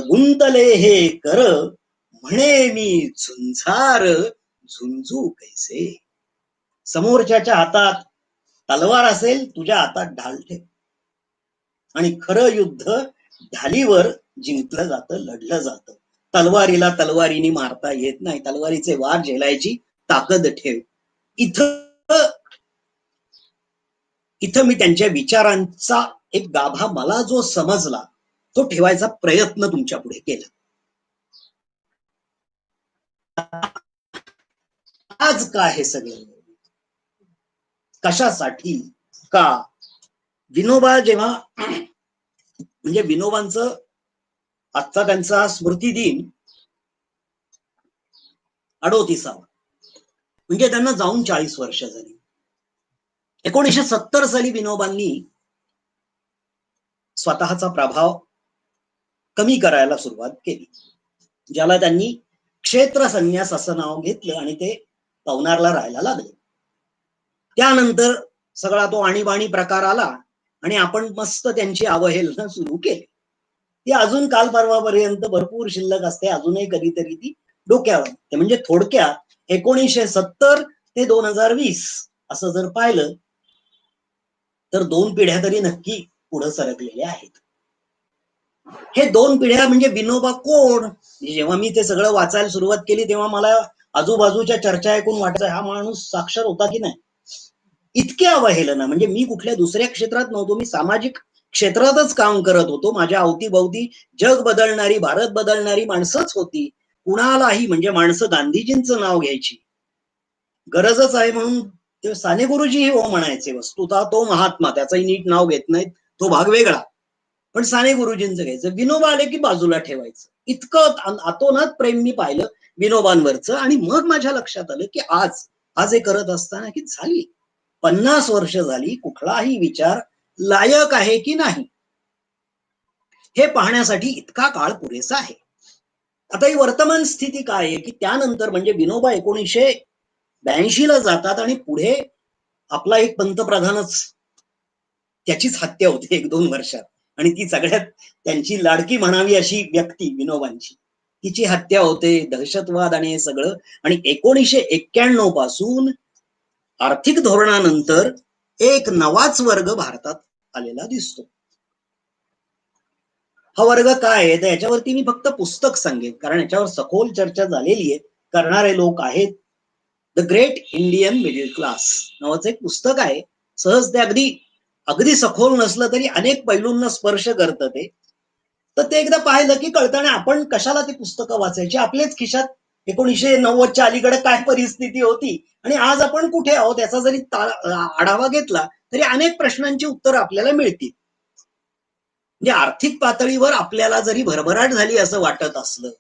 गुंतले हे कर, म्हणे मी झुंझार झुंजू कैसे. समोरच्याच्या हातात तलवार असेल, तुझ्या हातात ढाल ठेव. आणि खरं युद्ध ढालीवर जिंकलं जातं, लढलं जातं. तलवारीला तलवारीने मारता येत नाही. तलवारीचे वार झेलायची ताकद ठेव. इथं मी त्यांच्या विचारांचा एक गाभा मला जो समजला तो ठेवायचा प्रयत्न तुमच्या पुढे केला. आज का हे सगळं, कशासाठी, का? विनोबा जेव्हा, म्हणजे विनोबांचं आजचा त्यांचा स्मृती दिन 38वा, म्हणजे त्यांना जाऊन 40 वर्ष झाली. 1970 साली विनोबांनी स्वतःचा प्रभाव कमी करायला सुरुवात केली, ज्याला त्यांनी क्षेत्र संन्यास असं नाव घेतलं आणि ते पवनारला राहायला लागले. त्यानंतर सगळा तो आणीबाणी प्रकार आला आणि आपण मस्त त्यांची अवहेलना सुरू केली. ती अजून काल परवापर्यंत भरपूर शिल्लक असते, अजूनही कधीतरी ती डोक्यावर. ते म्हणजे थोडक्यात 1970 ते 2020 असं जर पाहिलं तर 2 पिढ्या तरी नक्की पुढे सरकलेल्या आहेत. हे 2 पिढ्या म्हणजे विनोबा कोण? जेव्हा मी ते सगळं वाचायला सुरुवात केली तेव्हा मला आजूबाजूच्या चर्चा ऐकून वाटायचं हा माणूस साक्षर होता की नाही. इतके अवहेलना, म्हणजे मी कुठल्या दुसऱ्या क्षेत्रात नव्हतो, मी सामाजिक क्षेत्रातच काम करत होतो. माझ्या अवतीभवती जग बदलणारी, भारत बदलणारी माणसंच होती. कुणालाही, म्हणजे माणसं गांधीजींचं नाव घ्यायची, गरजच आहे म्हणून ते साने गुरुजी हो म्हणायचे. वस्तुतः तो महात्मा, त्याचंही नीट नाव घेत नाहीत, तो भाग वेगळा, पण साने गुरुजींचं घ्यायचं. विनोबा आले की बाजूला ठेवायचं. इतकं अतोनात प्रेम मी पाहिलं विनोबांवरचं. आणि मग माझ्या लक्षात आलं की आज आज हे करत असताना की झाली 50 वर्ष झाली, कुठलाही विचार लायक आहे की नाही हे पाहण्यासाठी इतका काळ पुरेसा आहे. आता ही वर्तमान स्थिती काय आहे की त्यानंतर म्हणजे विनोबा 1982 ला जातात आणि पुढे आपला एक पंतप्रधानच त्याचीच हत्या होते 1-2 वर्षात, आणि ती सगळ्यात त्यांची लाडकी म्हणावी अशी व्यक्ती विनोबांची, तिची हत्या होते, दहशतवाद आणि हे सगळं. आणि 1991 पासून आर्थिक धोरणानंतर एक नवाच वर्ग भारतात आलेला दिसतो. हा वर्ग काय आहे तर याच्यावरती मी फक्त पुस्तक सांगेन, कारण याच्यावर सखोल चर्चा झालेली आहे. करणारे लोक आहेत. The great Indian middle class नावाचं एक पुस्तक आहे. सहज ते अगदी अगदी सखोल नसलं तरी अनेक पैलूंना स्पर्श करतं ते. तर ते एकदा पाहिलं की कळतं ना आपण कशाला ती पुस्तकं वाचायची. आपलेच खिशात 1990च्या अलीकडे काय परिस्थिती होती आणि आज आपण कुठे आहोत याचा जरी आढावा घेतला तरी अनेक प्रश्नांची उत्तरं आपल्याला मिळतील. म्हणजे आर्थिक पातळीवर आपल्याला जरी भरभराट झाली असं वाटत असलं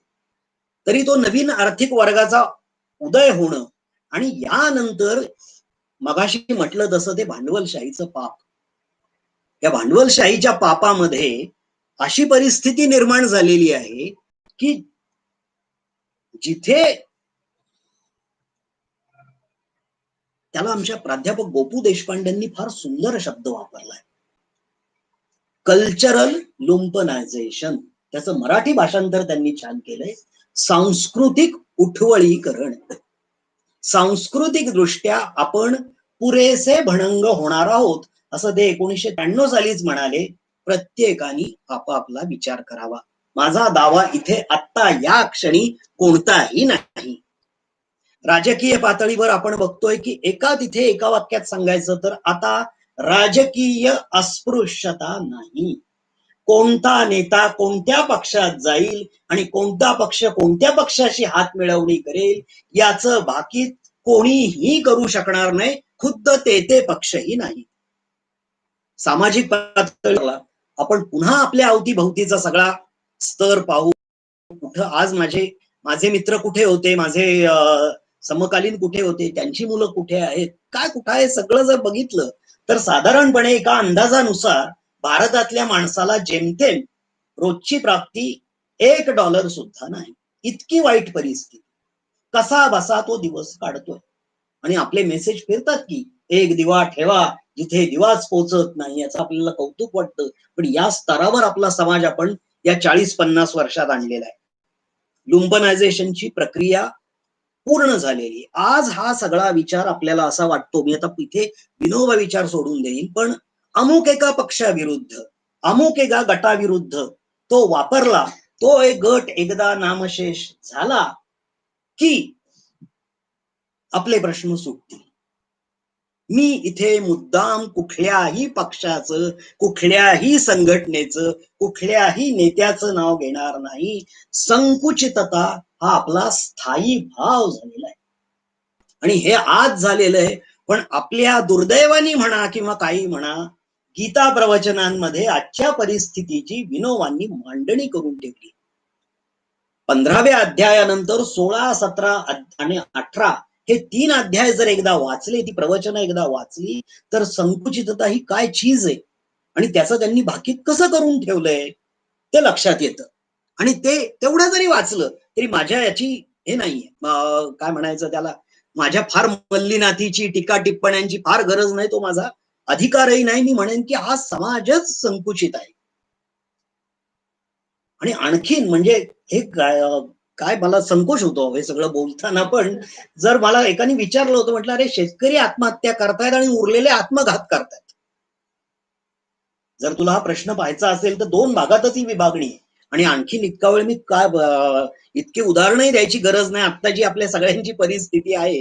तरी तो नवीन आर्थिक वर्गाचा उदय होणं आणि यानंतर मगाशी म्हटलं तसं ते भांडवलशाहीचं पाप, या भांडवलशाहीच्या पापामध्ये अशी परिस्थिती निर्माण झालेली आहे की जिथे त्याला आमच्या प्राध्यापक गोपू देशपांडेंनी फार सुंदर शब्द वापरलाय, कल्चरल लुंपनायझेशन. त्याचं मराठी भाषांतर त्यांनी छान केलंय, सांस्कृतिक उठवळीकरण. सांस्कृतिक दृष्ट्या आपण पुरेसे भणंग होणार आहोत असं ते 1993 सालीच म्हणाले. प्रत्येकाने आपापला विचार करावा. माझा दावा इथे आत्ता या क्षणी कोणताही नाही. राजकीय पातळीवर आपण बघतोय की तिथे एका वाक्यात सांगायचं तर आता राजकीय अस्पृश्यता नाही. कोणता नेता कोणत्या पक्षात जाईल आणि कोणता पक्ष कोणत्या पक्षाशी हात मिळवणी करेल याचं भाकीत कोणीही करू शकणार नाही, खुद्द ते पक्षही नाही. सामाजिक पातळीवर आपण पुन्हा आपल्या अवतीभोवतीचा सगळा स्तर पाहू. कुठं आज माझे मित्र कुठे होते, माझे समकालीन कुठे होते, त्यांची मुलं कुठे आहेत, काय कुठं आहे, सगळं जर बघितलं तर साधारणपणे एका अंदाजानुसार भारतातल्या माणसाला जेमतेम रोजची प्राप्ती $1 सुद्धा नाही. इतकी वाईट परिस्थिती. कसा बसा तो दिवस काढतोय आणि आपले मेसेज फिरतात की एक दिवा ठेवा जिथे दिवाच पोचत नाही. याचं आपल्याला कौतुक वाटतं, पण या स्तरावर आपला समाज आपण या 40-50 वर्षात आणलेला आहे. लुंपनायझेशनची प्रक्रिया पूर्ण झालेली. आज हा सगळा विचार आपल्याला असा वाटतो, मी आता इथे विनोबा विचार सोडून देईन, पण अमुक एका पक्षाविरुद्ध अमुक एका गटाविरुद्ध तो वापरला, तो एक गट एकदा नामशेष झाला की आपले प्रश्न सुटतील. मी इथे मुद्दाम कुठल्याही पक्षाचं, कुठल्याही संघटनेचं, कुठल्याही नेत्याचं नाव घेणार नाही. संकुचितता हा आपला स्थायी भाव झालेला आहे आणि हे आज झालेलं आहे. पण आपल्या दुर्दैवानी म्हणा किंवा काही म्हणा, गीता प्रवचनांमध्ये आजच्या परिस्थितीची विनोबांनी मांडणी करून ठेवली. 15व्या अध्यायानंतर 16, 17 आणि 18 हे 3 अध्याय जर एकदा वाचले, ती प्रवचन एकदा वाचली तर संकुचितता ही काय चीज आहे आणि त्याचं त्यांनी भाकीत कसं करून ठेवलंय ते लक्षात येतं. आणि ते तेवढं जरी वाचलं तरी माझ्या याची हे नाहीये, काय म्हणायचं त्याला, माझ्या फार मल्लीनाथीची टीका टिप्पण्यांची फार गरज नाही, तो माझा अधिकारही नाही. मी म्हणेन की हा समाजच संकुचित आहे. आणि आणखीन म्हणजे हे काय मला संकोच होतो हे सगळं बोलताना, पण जर मला एकाने विचारलं होतं, म्हटलं अरे शेतकरी आत्महत्या करतायत आणि उरलेले आत्मघात करतायत. जर तुला हा प्रश्न पाहायचा असेल तर 2 भागातच ही विभागणी आहे. आणि आणखीन इतका वेळ मी काय इतकी उदाहरणही द्यायची गरज नाही. आता जी आपल्या सगळ्यांची परिस्थिती आहे,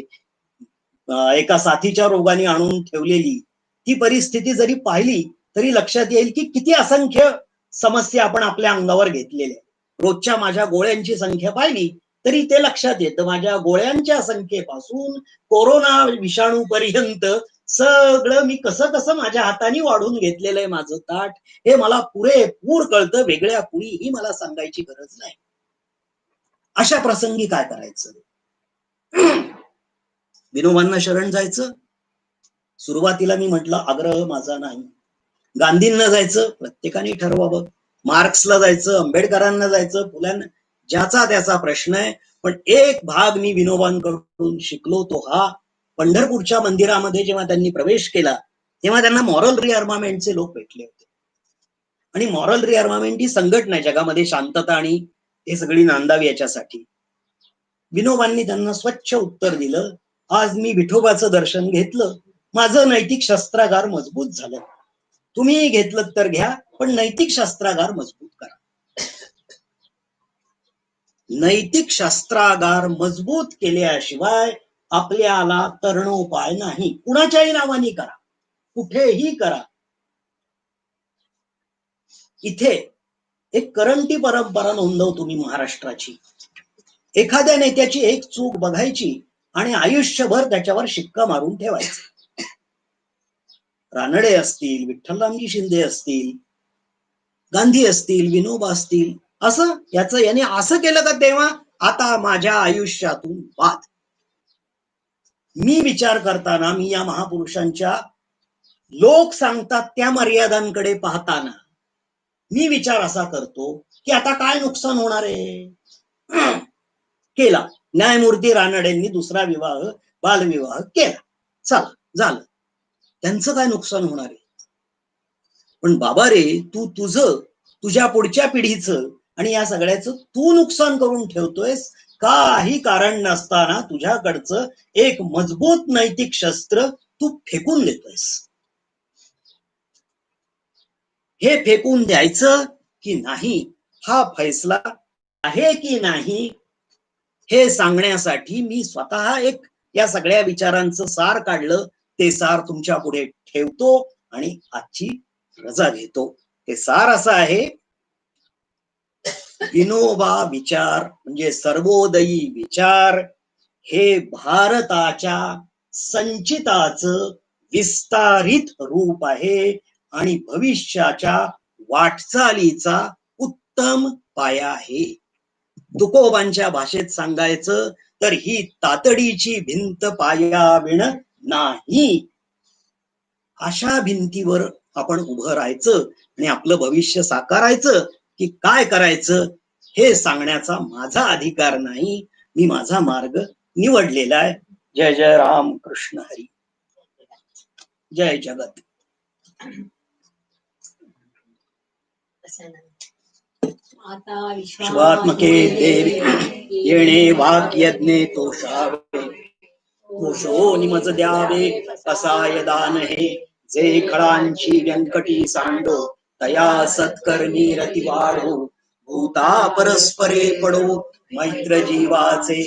एका साथीच्या रोगाने आणून ठेवलेली, ती परिस्थिती जरी पाहिली तरी लक्षात येईल की किती असंख्य समस्या आपण आपल्या अंगावर घेतलेल्या. रोजच्या माझ्या गोळ्यांची संख्या पाहिली तरी ते लक्षात येतं. माझ्या गोळ्यांच्या संख्येपासून कोरोना विषाणू पर्यंत सगळं मी कसं माझ्या हाताने वाढून घेतलेलं आहे माझं ताट, हे मला पुरेपूर कळतं. वेगळ्या कुणीही मला सांगायची गरज नाही. अशा प्रसंगी काय करायचं? विनोबांना शरण जायचं, सुरुवातीला मी म्हटलं आग्रह माझा नाही. गांधींना जायचं, प्रत्येकाने ठरवावं. मार्क्सला जायचं, आंबेडकरांना जायचं, फुल्यांना, ज्याचा त्याचा प्रश्न आहे. पण एक भाग मी विनोबांकडून शिकलो तो हा, पंढरपूरच्या मंदिरामध्ये जेव्हा त्यांनी प्रवेश केला तेव्हा त्यांना मॉरल रिअर्मामेंटचे लोक भेटले होते. आणि मॉरल रिअर्मामेंट ही संघटना आहे जगामध्ये शांतता आणि हे सगळी नांदावी याच्यासाठी. विनोबांनी त्यांना स्वच्छ उत्तर दिलं, आज मी विठोबाचं दर्शन घेतलं, माझं नैतिक शस्त्रागार मजबूत झालं. तुम्ही घेतलं तर घ्या, पण नैतिक शस्त्रागार मजबूत करा. नैतिक शस्त्रागार मजबूत केल्याशिवाय आपल्याला तरणोपाय नाही. कुणाच्याही नावाने करा, कुठेही करा. इथे एक करंटी परंपरा नोंदवतो मी महाराष्ट्राची. एखाद्या नेत्याची एक चूक बघायची आणि आयुष्यभर त्याच्यावर शिक्का मारून ठेवायचं. रानडे असतील, विठ्ठलरामजी शिंदे असतील, गांधी असतील, विनोबा असतील, असं याने असं केलं का तेव्हा आता माझ्या आयुष्यातून बाद. मी विचार करताना, मी या महापुरुषांच्या लोक सांगतात त्या मर्यादांकडे पाहताना मी विचार असा करतो की आता काय नुकसान होणार आहे. केला न्यायमूर्ती रानडेंनी दुसरा विवाह, बालविवाह केला, चला झालं, त्यांचं काय नुकसान होणार आहे. पण बाबा रे, तू तुझ्या पुढच्या पिढीचं आणि या सगळ्याचं तू नुकसान करून ठेवतोयस. काही कारण नसताना तुझ्याकडचं एक मजबूत नैतिक शस्त्र तू फेकून देतोयस. हे फेकून द्यायचं की नाही, हा फैसला आहे की नाही, हे सांगण्यासाठी मी स्वतः एक या सगळ्या विचारांचं सार काढलं. ते सार तुमच्या पुढे ठेवतो आणि आजची रजा घेतो. ते सार असं आहे, विनोबा विचार म्हणजे सर्वोदयी विचार हे भारताच्या संचिताचं विस्तारित रूप आहे आणि भविष्याच्या वाटचालीचा उत्तम पाया आहे. तुकोबांच्या भाषेत सांगायचं तर ही तातडीची भिंत पायाविण नाही. अशा भिंतीवर आपण उभं राहायचं आणि आपलं भविष्य साकारायचं की काय करायचं हे सांगण्याचा माझा अधिकार नाही. मी माझा मार्ग निवडलेला आहे. जय जय राम कृष्ण हरी, जय जगत. विश्वात्मके देवी येणे वाक्यज्ञे तोषावे, तोषो निमज द्यावे कसाय दान हे. जे खळांची व्यंकटी सांडो तया सत्कर्मी रती वाढो. भूता परस्परे पडो मैत्र जीवाचे,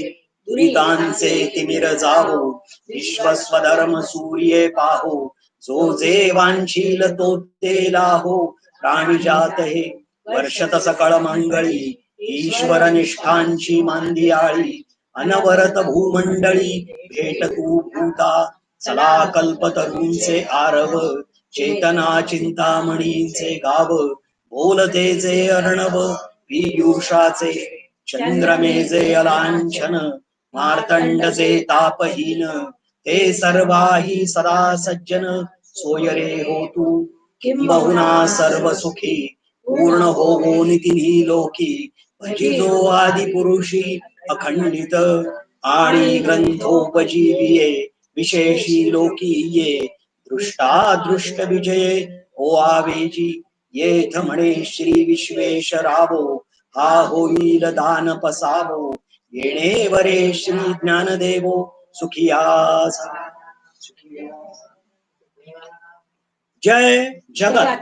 दुरितांचे तिमिर जावो. विश्वस्वधर्म सूर्ये पाहो, जो जे वांछील तो ते लाहो. प्राणिजात हे वर्षत सकळ मंगळी, ईश्वर निष्ठांची मांदियाळी. अनवरत भूमंडळी भेट तू भूता, चला कल्पतरूंचे आरव. चेतना चिंतामणीचे गाव, बोलतेचे अर्णव पीयूषाचे. चंद्रमेजे अलांछन, मार्तंडचे तापहीन. ते सर्वाही सदा सज्जन, सोय रे हो तू किंबहुना सर्व सुखी. पूर्ण होवो निती लोकी, भजिजो आदि पुरुषी अखंडित. आणि ग्रंथोपजीविये विशेषी लोकी ये. दृष्टादृष्ट विजये हो आवेजी, येथ म्हणे श्री विश्वेश्वरावो. हा होईल दान पसावो, येणे वरे श्री ज्ञानदेवो. सुखिया जय जगत.